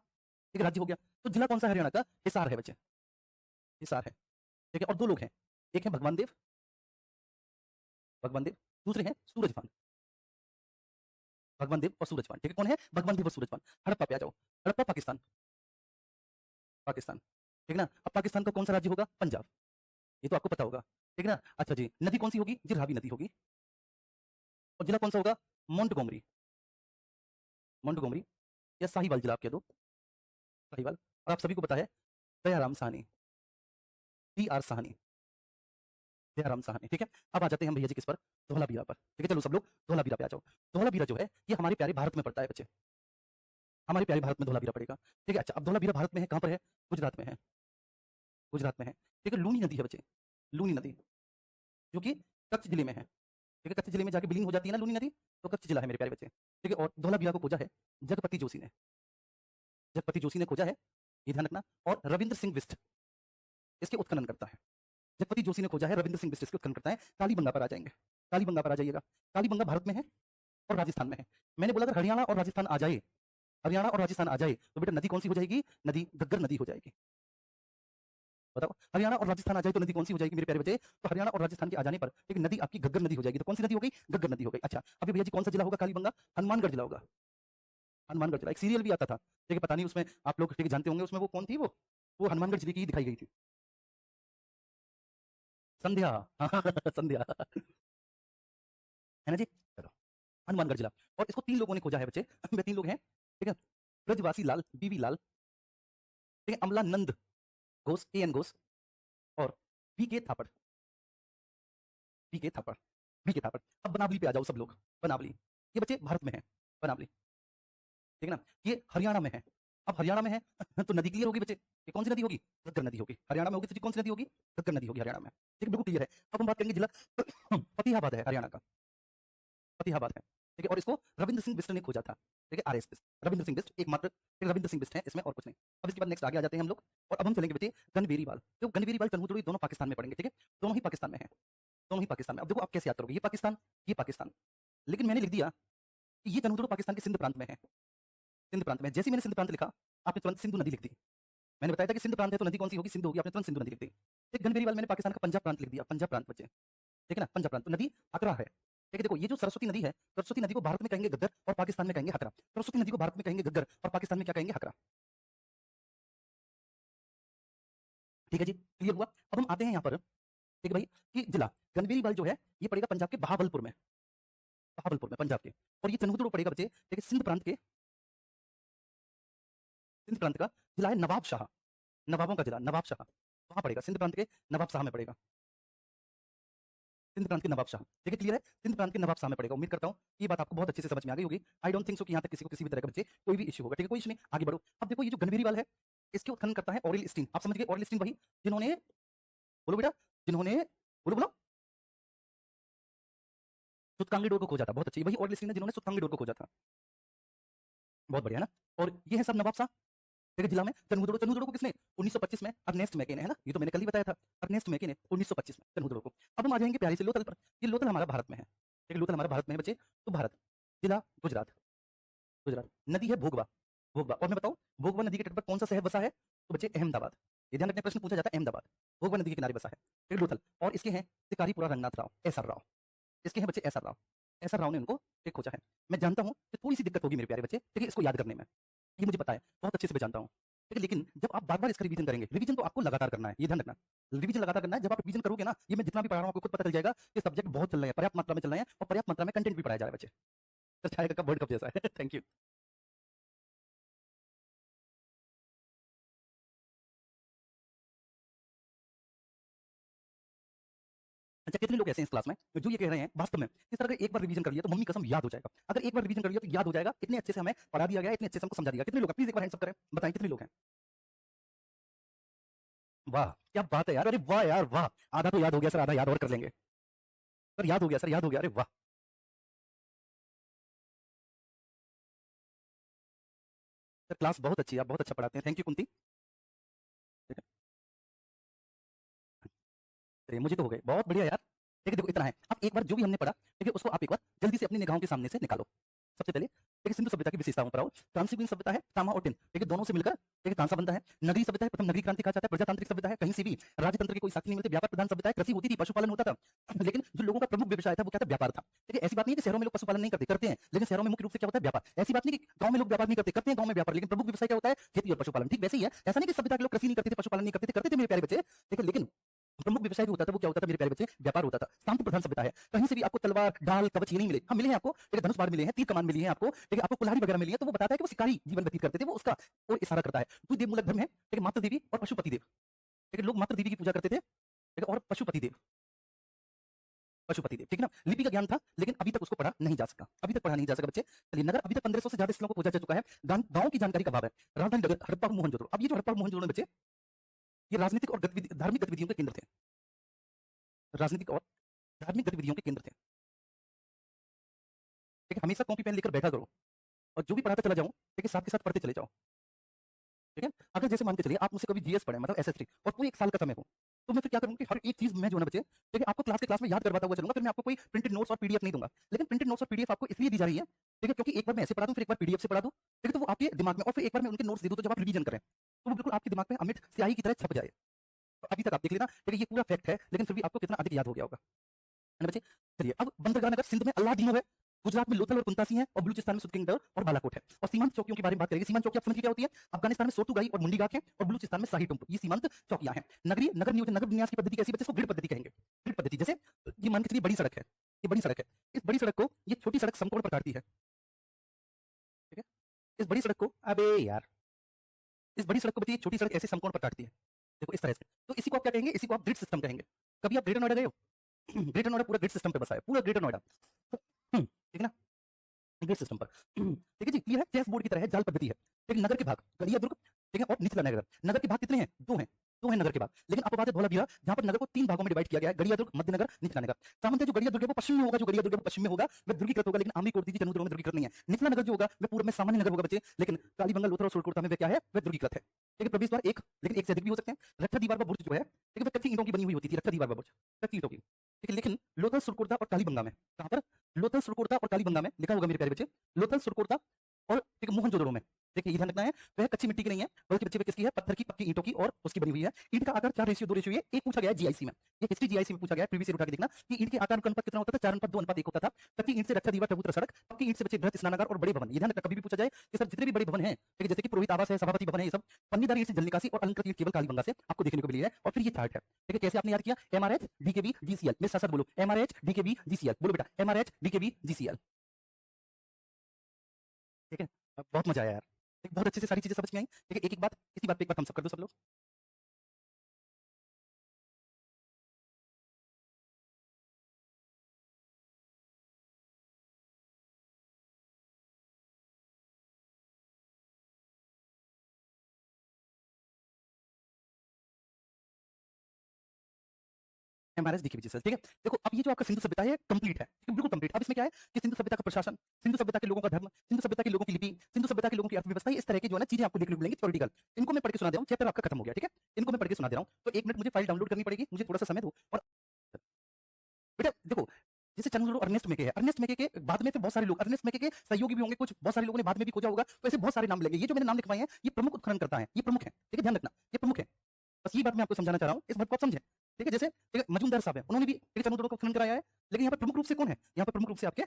एक राज्य हो गया, तो जिला कौन सा हरियाणा का, हिसार है बच्चे, हिसार है, ठीक है। और 2 लोग हैं, एक है भगवान देव, भगवान देव, दूसरे हैं सूरजभान, भगवान देव और सूरजभान, ठीक है। कौन है, भगवान देव और सूरजभान। हड़प्पा पे आ जाओ, हड़प्पा पाकिस्तान, पाकिस्तान, ठीक है ना। अब पाकिस्तान का कौन सा राज्य होगा, पंजाब, ये तो आपको पता होगा, ठीक है ना। अच्छा जी, नदी कौन सी होगी, जी रावी नदी होगी। और जिला कौन सा होगा, मोंटगोमरी, मोंटगोमरी या साहिवाल जिला आप कह दो, साहिवाल। और आप सभी को पता है दयाराम साहनी, टी आर साहनी, दयाराम साहनी, ठीक है। अब आ जाते हैं हम भैया जी किस पर, धौलावीरा पर, ठीक है। चलो सब लोग धौलावीरा पे आ जाओ। धौलावीरा जो है ये हमारे प्यारे भारत में पड़ता है बच्चे, हमारे प्यारे भारत में धौलावीरा पड़ेगा, ठीक है। अच्छा, अब धौलावीरा भारत में है, कहाँ पर है, गुजरात में है, गुजरात में है, ठीक है। लूनी नदी है बच्चे, लूनी नदी, जो कि कच्छ जिले में है, ठीक है। कच्छ जिले में जाके विलीन हो जाती है ना लूनी नदी, तो कच्छ जिला है मेरे प्यारे बच्चे, ठीक है। और धौलावीरा को खोजा है जगपति जोशी ने, जगपति जोशी ने खोजा है, ये ध्यान रखना। और रविंद्र सिंह बिस्ट इसके उत्खनन करता है, जगपति जोशी ने खोजा है, रविंद्र सिंह बिस्ट इसके उत्खनन करता है। कालीबंगा पर आ जाएंगे, कालीबंगा पर आ जाइएगा। कालीबंगा भारत में है और राजस्थान में है। मैंने बोला अगर हरियाणा और राजस्थान आ जाए, हरियाणा और राजस्थान आ जाए तो बेटा नदी कौन सी हो जाएगी, नदी घग्गर नदी हो जाएगी। बताओ, हरियाणा और राजस्थान आ जाए तो नदी कौन सी हो जाएगी मेरे प्यारे बच्चे, तो हरियाणा और राजस्थान के आ जाने पर एक नदी आपकी घग्गर नदी हो जाएगी। तो कौन सी नदी हो गई, घग्गर नदी हो गई। अच्छा, अभी भैया जी कौन सा जिला होगा कालीबंगा, हनुमानगढ़ जिला होगा, हनुमानगढ़ जिला। एक सीरियल भी आता था, ठीक है, पता नहीं उसमें आप लोग ठीक है जानते होंगे, उसमें वो कौन थी, वो हनुमानगढ़ जिले की ही दिखाई गई थी, संध्या। संध्या, है ना जी। चलो, हनुमानगढ़ जिला। और इसको 3 लोगों ने खोजा है बच्चे, वे 3 लोग हैं, ठीक है। ब्रजवासी लाल, बीवी लाल, ठीक है, अमलानंद घोष, एन घोष, और बीके थापड़, बीके थापड़, बीके थापड़। अब बनावली पे आ जाओ सब लोग, बनावली, ये बच्चे भारत में है, बनावली, ठीक है ना। ये हरियाणा में है। अब हरियाणा में है तो नदी क्लियर होगी बच्चे, ये कौन सी नदी होगी, घग्गर नदी होगी। हरियाणा में होगी तो कौन सी नदी होगी, घग्गर नदी होगी हरियाणा में, ठीक है, बिल्कुल क्लियर है। अब हम बात करेंगे जिला फतेहाबाद है हरियाणा का, फतेहाबाद है, ठीक है। और इसको रविंद्र सिंह बिस्ट ने खोजा था, ठीक है, आरएस बिस्ट, रविंद्र सिंह बिस्ट एकमात्र रविंद्र सिंह बिस्ट है इसमें, और कुछ नहीं। अब इसके बाद नेक्स्ट आगे आ जाते हैं हम लोग, और अब हम चलेंगे बच्चे गनवेरीवाल। जो गनवेरीवाल चंदुदुर्ग दोनों पाकिस्तान में पड़ेंगे, ठीक है, दोनों ही पाकिस्तान में है, दोनों ही पाकिस्तान में। अब देखो आप कैसे याद करोगे, ये पाकिस्तान, ये पाकिस्तान, लेकिन मैंने लिख दिया कि ये चंदुदुर्ग पाकिस्तान के सिंध प्रांत में है, सिंध प्रांत में। जैसे ही मैंने सिंध प्रांत लिखा, आपने तुरंत सिंधु नदी लिख दी। मैंने बताया था कि सिंध प्रांत है तो नदी कौन सी होगी, सिंधु होगी, आपने तुरंत सिंधु नदी लिख दी। एक गनवेरीवाल मैंने पाकिस्तान का पंजाब प्रांत लिख दिया, पंजाब प्रांत बच्चे, ठीक है ना, पंजाब प्रांत। तो नदी हकरा है, ठीक है। देखो ये जो सरस्वती नदी है, सरस्वती नदी को भारत में कहेंगे गद्दर और पाकिस्तान में कहेंगे हकरा। सरस्वती नदी को भारत में कहेंगे गग्गर और पाकिस्तान में क्या कहेंगे, हकरा। ठीक है जी, क्लियर हुआ। अब हम आते हैं यहाँ पर, ठीक है भाई, कि जिला गढ़वाल जो है ये पड़ेगा पंजाब के बहावलपुर में, बहावलपुर में पंजाब के। और ये चंद्रपुर पड़ेगा बच्चे, ठीक है, सिंध प्रांत के, सिंध प्रांत का जिला है नवाबशाह, नवाबों का जिला नवाबशाह, वहां पड़ेगा सिंध प्रांत के नवाबशाह में पड़ेगा, सिंध प्रांत के नवाबशाह। ठीक है, क्लियर है, सिंध प्रांत के नवाबशाह में पड़ेगा। उम्मीद करता हूं ये बात आपको बहुत अच्छे से समझ में आ गई होगी। आई डोंट थिंक सो कि यहां तक किसी को किसी भी तरह का बच्चे कोई भी इश्यू होगा। ठीक है, कोई इश्यू नहीं, आगे बढ़ो। अब देखो ये जो गढ़वाल है इसके उत्खनन करता है ऑरिल स्टीन। आप समझ गए, ऑरिल स्टीन वही जिन्होंने, बोलो बेटा, जिन्होंने, बोलो बोलो, सुतकांगी डोर को खोजा था। बहुत अच्छी, वही ऑरिल स्टीन है जिन्होंने सुतकांगी डोर को खोजा था। बहुत बढ़िया ना। और ये है सब नवाबशाह, ठीक है, जिला में। चंद्रगुप्त को किसने 1925 में अर्नेस्ट मैके ने, है ना, ये तो मैंने कल ही बताया था, अर्नेस्ट मैके ने 1925 में चंद्रगुप्त को। अब हम आ जाएंगे प्यारे से लोथल पर। ये लोथल हमारा भारत में है, ठीक है, लोथल हमारा भारत में है बच्चे। तो भारत, जिला गुजरात, गुजरात, नदी है भोगवा, भोगवा। और मैं बताऊं भोगवा नदी के तट पर कौन सा शहर बसा है? तो बच्चे अहमदाबाद। ये ध्यान रखने, प्रश्न पूछा जाता है अहमदाबाद, भोगवा नदी के किनारे बसा है, ठीक है, लोथल। और इसके हैं शिकारीपुरा रंगनाथ राव, एसआर राव, इसके हैं बच्चे एसआर राव, एसआर राव ने उनको एक खोजा है। मैं जानता हूं कि थोड़ी सी दिक्कत होगी मेरे प्यारे बच्चे, ठीक है, इसको याद करने में, ये मुझे पता है, बहुत अच्छे से मैं जानता हूं, ठीक है। लेकिन जब आप बार-बार इसका रिवीजन करेंगे, रिवीजन तो आपको लगातार करना है, ये ध्यान रखना, रिवीजन लगातार करना है। जब आप रिवीजन करोगे ना, ये मैं जितना भी पढ़ा रहा हूं आपको खुद पता चल जाएगा कि सब्जेक्ट बहुत चल रहे हैं, पर्याप्त मात्रा में चल रहे हैं, और पर्याप्त मात्रा में कंटेंट भी पढ़ाया जा रहा है बच्चे। तो चाय का कप वर्ल्ड कप जैसा है। Thank you. अच्छा, कितने लोग ऐसे हैं इस क्लास में जो ये कह रहे हैं वास्तव में इस तरह का एक बार रिवीजन कर लिया तो मम्मी कसम याद हो जाएगा? अगर एक बार रिवीजन कर लिया तो याद हो जाएगा, इतने अच्छे से हमें पढ़ा दिया गया, इतने अच्छे से हमको समझा दिया। कितने लोग हैं? प्लीज एक बार हैंड्स अप करें, बताएं कितने लोग हैं? वाह, क्या बात है यार, अरे वाह यार वाह। आधा तो याद हो गया सर, आधा याद और कर लेंगे सर, याद हो गया सर, याद हो गया, अरे वाह। सर क्लास बहुत अच्छी है, आप बहुत अच्छा पढ़ाते हैं, थैंक यू कुंती। ठीक है, चलिए मुझे तो हो गए, बहुत बढ़िया यार। ठीक है, देखो इतना है। अब एक बार जो भी हमने पढ़ा, ठीक है, उसको आप एक बार जल्दी से अपनी निगाहों के सामने से निकालो। सबसे पहले एक सिंधु सभ्यता की विशेषताओं पर आओ। ट्रांससिविल सभ्यता है तामा और टिन, ठीक है, दोनों से मिलकर एक कांसा बनता है। नगरीय सभ्यता है, प्रथम नगरीय क्रांति कहा जाता है। प्रजातांत्रिक सभ्यता है, कहीं से भी राजतंत्र के कोई साथी नहीं मिलते। व्यापार प्रधान सभ्यता है, कृषि होती थी, पशुपालन होता था, लेकिन जो लोगों का प्रमुख व्यवसाय था वो क्या था? व्यापार था। ठीक है, ऐसी बात नहीं है कि शहरों में लोग पशुपालन नहीं करते, करते हैं, लेकिन शहरों में मुख्य रूप से क्या होता है? व्यापार। ऐसी बात नहीं कि गांव में लोग व्यापार नहीं करते, करते हैं गांव में व्यापार, लेकिन प्रमुख व्यवसाय क्या होता है? खेती और पशुपालन। ठीक वैसे ही है, ऐसा नहीं कि सभ्यता के लोग कृषि नहीं करते थे, पशुपालन नहीं करते थे, करते थे मेरे प्यारे बच्चे, ठीक है, लेकिन प्रमुख व्यवसाय जो होता था वो क्या होता था मेरे प्यारे बच्चे? व्यापार होता था। शांति प्रधान सभ्यता है, कहीं से भी आपको तलवार, ढाल, कवच ये नहीं मिले। हाँ मिले हैं आपको, एक धनुष बाण मिले हैं, तीर कमान मिली है आपको, ठीक है, आपको कुल्हाड़ी वगैरह मिली है, तो वो बताता है कि वो शिकारी जीवन व्यतीत करते थे, वो उसका और इशारा करता है। तो देव मूलक धर्म है, ठीक है, मातृ देवी और पशुपति देव, ठीक है, लोग मातृ देवी की पूजा करते थे, ठीक है, और पशुपति देव, पशुपति देव, ठीक है ना। लिपि का ज्ञान था लेकिन अभी तक उसको पढ़ा नहीं जा सका, अभी तक पढ़ा नहीं जा सका बच्चे। चलिए, नगर अभी तक 1500 से ज्यादा स्थलों को खोजा जा चुका है। गांव की जानकारी का अभाव है। राजधानी नगर हड़प्पा और मोहनजोदड़ो। अब ये जो हड़प्पा और मोहनजोदड़ो में बच्चे, ये राजनीतिक और धार्मिक गतिविधियों के केंद्र थे, राजनीतिक और धार्मिक गतिविधियों के केंद्र थे, ठीक है। हमेशा कॉपी पेन लेकर बैठा करो और जो भी पढ़ाता चला जाऊं, ठीक है, साथ के साथ पढ़ते चले जाओ, ठीक है। अगर जैसे मान के चलिए आप मुझसे कभी जीएस पढ़े, मतलब एसएसटी, और पूरे 1 साल का समय हो, तो मैं फिर क्या करूंगा कि हर एक चीज मैं जो है ना बच्चे, ठीक है, आपको क्लास में याद करवाता हुआ चलूंगा। फिर मैं आपको कोई प्रिंटेड नोट्स और पीडीएफ नहीं दूंगा, लेकिन प्रिंटेड नोट्स और पीडीएफ आपको इसलिए दी जा रही है, ठीक है, क्योंकि एक बार मैं ऐसे पढ़ा दूं, फिर एक बार पीडीएफ से पढ़ा दूं, ठीक है, तो वो आपके दिमाग में, और फिर एक बार मैं उनके नोट्स दे दूं, तो जब आप रिवीजन करें तो वो बिल्कुल आपके दिमाग में अमिट स्याही की तरह छप जाए। तो अभी तक आप देख लेना, ठीक है, ये पूरा फैक्ट है, लेकिन फिर भी आपको कितना अधिक याद हो गया होगा, है ना बच्चे। चलिए, अब बंदरगाह नगर सिंध में अल्लादीनो है, गुजरात में लोथल और कुंतासी है, और बलूचिस्तान में सुतकिंगडर और बालाकोट है। और सीमांत चौकियों के बारे में बात करेंगे। सीमांत चौकी आप समझिए क्या होती है? अफगानिस्तान में सोटूगाई और मुंडीगाक है, और बलूचिस्तान में शाही टुम्प, ये सीमांत चौकियां हैं। नगरीय नगर नियोजन, नगर विन्यास की पद्धति कैसी बच्चे? इसको ग्रिड पद्धति कहेंगे। ग्रिड पद्धति जैसे ये मान के चलिए बड़ी सड़क है, ये बड़ी सड़क है, इस बड़ी सड़क को ये छोटी सड़क समकोण पर काटती है, ठीक है, इस बड़ी सड़क को, अबे यार, इस बड़ी सड़क को बच्चे छोटी सड़क ऐसे समकोण पर काटती है, देखो इस तरह से। तो इसी को आप क्या कहेंगे? इसी को आप ग्रिड सिस्टम कहेंगे। कभी आप ग्रेटर नोएडा गए हो? ग्रेटर नोएडा पूरा ग्रिड सिस्टम पे बसा है, पूरा ग्रेटर नोएडा, ठीक है ना, ग्रिड सिस्टम पर। ठीक है जी, क्लियर है, चेस बोर्ड की तरह है, जाल पद्धति है। लेकिन नगर के भाग गलिया दुर्ग, ठीक है, और निचला नगर। नगर के भाग कितने हैं? दो हैं, दो हैं नगर के भाग। लेकिन अपवाद है धौलावीरा, जहां पर नगर को 3 भागों में डिवाइड किया गया है, गड़िया दुर्ग, मध्य नगर, निचला नगर। सामंत जो गड़िया दुर्ग है वो पश्चिम में होगा, जो गड़िया दुर्ग है वो पश्चिम में होगा, वह दुर्गीकृत होगा, लेकिन आमली कोटदीजी चंद्रपुर में दुर्गीकृत नहीं है। निचला नगर जो होगा वह पूर्व में सामान्य नगर होगा बच्चे, लेकिन कालीबंगा, लोथल और सुरकोटा में वह क्या है? वह दुर्गीकृत है, ठीक है। प्रवेश द्वार एक, लेकिन एक से अधिक भी हो सकते हैं। रक्षा दीवार व बुर्ज जो है, ठीक है, वह कच्ची ईंटों की बनी हुई होती थी, रक्षा दीवार व बुर्ज कच्ची ईंटों की, ठीक है। लेकिन लोथल, सुरकोटा और कालीबंगा में, कहां पर? लोथल, सुरकोटा और कालीबंगा में लिखा होगा मेरे प्यारे बच्चे, लोथल, सुरकोटा और एक मोहनजोदड़ो में, देखिए ये ध्यान रखना है, वह कच्ची मिट्टी की नहीं है बल्कि बच्चे किसकी है, पत्थर की पक्की ईंटों की और उसकी बनी हुई है। ईंट का आकार 4:2 है। एक पूछा गया है जीआईसी में, ये हिस्ट्री जीआईसी में पूछा गया है, प्रीवियस ईयर उठा के देखना कि ईंट के आकार का अनुपात कितना होता था, 4:2:1 होता था। कच्ची ईंट से रक्षा दीवार चबूतरा सड़क, पक्की ईंट से बचे बृहत स्नानागार और बड़े भवन। ये ध्यान रखना, कभी भी पूछा जाए कि सर जितने भी बड़े भवन हैं, ठीक है, जैसे कि पुरोहित आवास है, सभापति भवन है, ये सब पन्नीदार ईंट से जल निकासी और अलंकृत ईंट केवल कालीबंगा से आपको देखने को मिली है। और फिर ये चार्ट है, ठीक है, कैसे आपने याद किया, एमआरएच डीकेबी जीसीएल, मेरे साथ साथ बोलो, एमआरएच डीकेबी जीसीएल, बोलो बेटा, एमआरएच डीकेबी जीसीएल, ठीक है। बहुत मजा आया यार, बहुत अच्छे से सारी चीजें समझ में आई, ठीक है। एक एक बात, इसी बात पे एक बार थम्स अप कर दो सब लोग। एमआरएस डीकेबी जीसीएल, ठीक है। देखो अब ये जो आपका सिंधु सभ्यता है कंप्लीट है, बिल्कुल कंप्लीट। अब इसमें क्या है कि सिंधु सभ्यता का प्रशासन, सिंधु सभ्यता के लोगों का धर्म, सिंधु सभ्यता के लोगों की लिपि, सिंधु सभ्यता के लोगों की अर्थव्यवस्था, इस तरह की जो है ना चीजें आपको देखने को मिलेंगी थ्योरेटिकल। इनको मैं पढ़ के सुना दे रहा हूँ, चैप्टर आपका खत्म हो गया, ठीक है। इनको मैं पढ़ के सुना दे रहा हूँ, तो 1 मिनट मुझे फाइल डाउनलोड करनी पड़ेगी, मुझे थोड़ा सा समय दो। और बेटा देखो, जैसे चंद्रशेखर अर्नेस्ट मेके है, अर्नेस्ट मेके के बाद में से बहुत सारे लोग, अर्नेस्ट मेके के सहयोगी भी होंगे, कुछ बहुत सारे लोगों ने बाद में भी खोजा होगा, तो ऐसे बहुत सारे नाम मिलेंगे। ये जो मैंने नाम लिखवाए हैं, ये प्रमुख उत्खनन करता है, ये प्रमुख है, ठीक है, ध्यान रखना, ये प्रमुख है। बस ये बात मैं आपको समझाना चाह रहा हूँ, इस बात को आप समझें, ठीक है। जैसे ठीक है, मजूमदार साहब है, उन्होंने भी चंद्रशेखर को उत्खनन कराया है, लेकिन यहाँ पर प्रमुख रूप से कौन है, यहाँ पर प्रमुख रूप से आपके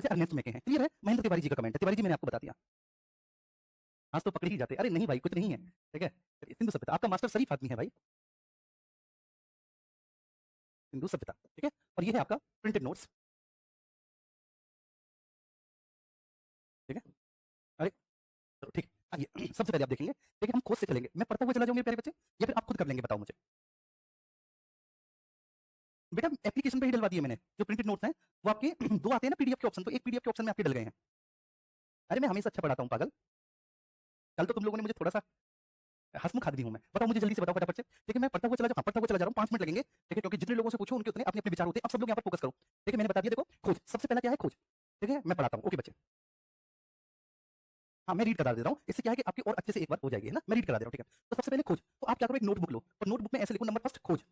अर्नेस्ट मेके हैं। क्लियर है, महेंद्र तिवारी जी का कमेंट है, तिवारी जी मैंने आपको बता दिया। आज तो पकड़ ही जाते, अरे नहीं भाई कुछ नहीं है, ठीक है। सिंधु सभ्यता, आपका मास्टर शरीफ आदमी है भाई, सिंधु सभ्यता, ठीक है। और ये है आपका प्रिंटेड नोट्स, ठीक है। अरे चलो ठीक है, आइए सबसे पहले आप देखेंगे, देखिए हम खोज से चलेंगे, मैं पढ़ता हुआ चला जाऊं मेरे प्यारे बच्चे, या फिर आप खुद कर लेंगे, बताओ मुझे। बेटा एप्लीकेशन पे ही डलवा दिए मैंने, जो प्रिंटेड नोट्स हैं वो आपके दो आते हैं ना पीडीएफ के ऑप्शन, तो एक पीडीएफ के ऑप्शन में आपके डल गए हैं। अरे मैं हमेशा अच्छा पढ़ाता हूँ पागल, कल तो तुम लोगों ने मुझे थोड़ा सा हंसमुख आदमी हूं मैं, बताओ मुझे जल्दी से बताओ फटाफट से, ठीक है। मैं पढ़ता हुआ चला जाऊँ, पढ़ता हुआ चला जा रहा हूँ, 5 मिनट लगेंगे, ठीक है, क्योंकि जितने लोगों से पूछो उनके उतने अपने अपने विचार होते हैं। अब सब लोग यहाँ पर फोकस करो, ठीक है। मैंने बता दिया, देखो खोज, सबसे पहला क्या है खोज, ठीक है, मैं पढ़ाता हूँ, ओके बच्चे। हाँ मैं रीड करा दे रहा हूँ, इससे क्या है कि आपकी और अच्छे से एक बार हो जाएगी, है ना। मैं रीड करा दे रहा हूँ, ठीक है। तो सबसे पहले खोज, तो आप क्या करो, एक नोटबुक लो, और नोटबुक में ऐसे लिखो नंबर फर्स्ट खोज,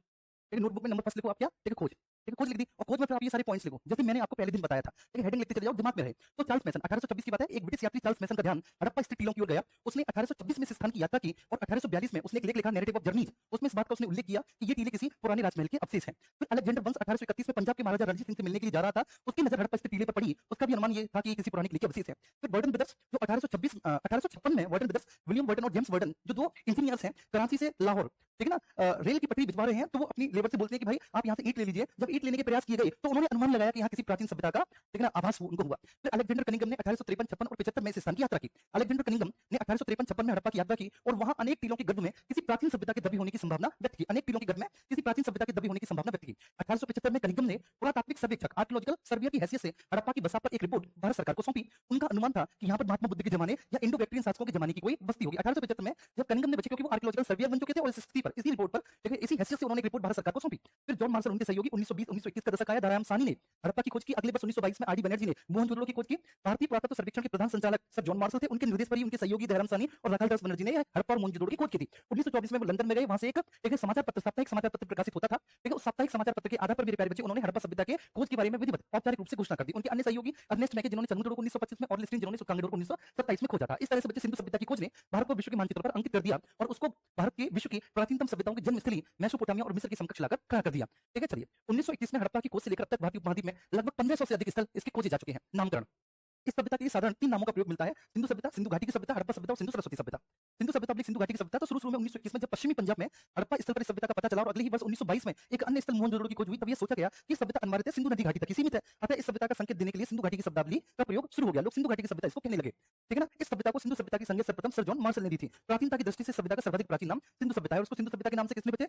एक नोटबुक में नंबर फर्स्ट लिखो आप क्या, ठीक है, खोज, ठीक है, खोज लिख दी। और खोज में फिर आप ये सारे पॉइंट्स लिखो, जैसे मैंने आपको पहले दिन बताया था, ठीक है। हेडिंग लिखते चले जाओ, दिमाग में रहे। तो चार्ल्स मैसन, 1826 की बात है, एक ब्रिटिश यात्री चार्ल्स मैसन का ध्यान हड़प्पा स्थित टीलों की ओर गया। उसने 1826 में इस स्थान की यात्रा की और 1842 में उसने एक लेख लिखा, नैरेटिव ऑफ जर्नीज। उसमें इस बात का उसने उल्लेख किया कि ये टीले किसी पुराने राजमहल के अवशेष हैं। फिर अलेक्जेंडर वंश 1831 में पंजाब के महाराजा रणजीत सिंह से मिलने के लिए जा रहा था, उसकी नजर हड़प्पा स्थित टीले पर पड़ी, उसका भी अनुमान ये था कि ये किसी पुराने किले के अवशेष है। फिर वर्डन ब्रदर्स, जो 1856 में वर्डन ब्रदर्स, विलियम वर्डन और जेम्स वर्डन, जो दो इंजीनियर्स हैं, कराची से लाहौर, ठीक है ना, रेल की पटरी बिछवा रहे हैं, तो वो अपनी लेबर से बोलते हैं कि भाई आप यहाँ से ईंट ले लीजिए। जब ईंट लेने के प्रयास किए गए तो उन्होंने अनुमान लगाया कि यहाँ किसी प्राचीन सभ्यता का, ठीक है ना, आभास उनको हुआ। फिर अलेक्जेंडर कनिंघम ने 1853, 56 और 75 में इस स्थान की यात्रा की। अलेक्जेंडर कनिंघम ने 1853, 56 में हड़प्पा की यात्रा की और वहां अनेक टीलों के गर्भ में किसी प्राचीन सभ्यता के दबी होने की संभावना व्यक्त की, अनेक टीलों के गर्भ में किसी प्राचीन सभ्यता के दबी होने की संभावना व्यक्त की। 1875 में कनिंघम ने पुरातात्विक सर्वेक्षक आर्कियोलॉजिकल सर्वे की हैसियत से हड़प्पा की बसा पर एक रिपोर्ट भारत सरकार को सौंपी। उनका अनुमान था कि यहाँ पर महात्मा बुद्ध के जमाने या इंडो बैक्टीरियन शासकों के जमाने की कोई बस्ती होगी। 1875 में जब कनिंघम ने बचे, क्योंकि वो आर्कियोलॉजिकल सर्वेयर बन चुके थे, और इस स्थिति पर, इसी रिपोर्ट पर, ठीक है, इसी हैसियत से उन्होंने एक रिपोर्ट भारत सरकार को सौंपी। फिर जॉन मार्शल उनके सहयोगी 1920, 1921 का दशक आया, दयाराम सानी ने हड़प्पा की खोज की। अगले वर्ष 1922 में आरडी बनर्जी ने मोहनजोदड़ो की खोज की। भारतीय पुरातत्व सर्वेक्षण के प्रधान संचालक सर जॉन मार्शल थे, उनके निर्देश पर ही उनके सहयोगी दयाराम सानी और राखालदास बनर्जी ने हड़प्पा और मोहनजोदड़ो की खोज की थी। 1924 में वो लंदन में गए, वहां से एक समाचार पत्र, साप्ताहिक समाचार पत्र प्रकाशित होता था, ठीक है। उस साप्ताहिक समाचार पत्र के आधार पर मेरे प्यारे बच्चे, उन्होंने हड़प्पा सभ्यता के खोज के बारे में विधिवत औपचारिक रूप से घोषणा कर दी। उनके अन्य सहयोगी अर्नेस्ट मैके, जिन्होंने चंद्रशेखर को 1925 में, और लिस्टिन, जिन्होंने सुकांगेडोर को 1927 में खोजा था। इस तरह से बच्चे सिंधु सभ्यता की खोज ने भारत को विश्व के मानचित्र पर अंकित कर दिया और उसको भारत के विश्व की प्राचीनतम सभ्यताओं की जन्मस्थली मेसोपोटामिया और मिस्र के समकक्ष लाकर खड़ा कर दिया, ठीक है। चलिए 1921 में हड़प्पा की खोज से लेकर अब तक भारतीय उपमहाद्वीप में लगभग 1500 से अधिक स्थल इसके खोजे जा चुके हैं। नामकरण, इस सभ्यता के लिए साधारण 3 नामों का प्रयोग मिलता है, सिंधु सभ्यता, सिंधु घाटी की सभ्यता, हड़प्पा सभ्यता और सिंधु सरस्वती सभ्यता। सिंधु सभ्यता अपनी सिंधु घाटी की सभ्यता तो शुरू में 1921 में जब पश्चिमी पंजाब में हड़प्पा स्थल पर इस सभ्यता का पता चला और अगले ही वर्ष 1922 में एक अन्य स्थल मोहनजोदड़ो की खोज हुई, तब यह सोचा गया कि सभ्यता अनिवार्यतः है सिंधु नदी घाटी तक ही सीमित है। अतः इस सभ्यता का संकेत देने के लिए सिंधु घाटी की शब्दावली का प्रयोग शुरू हो गया। लोग सिंधु घाटी की सभ्यता इसको कहने लगे, ठीक है ना। इस सभ्यता को सिंधु सभ्यता की संज्ञा सर्वप्रथम सर जॉन मार्शल ने दी थी। प्राचीनता की दृष्टि से सभ्यता का सर्वाधिक प्राचीन नाम सिंधु सभ्यता है और उसको सिंधु सभ्यता के नाम से किसने बचे,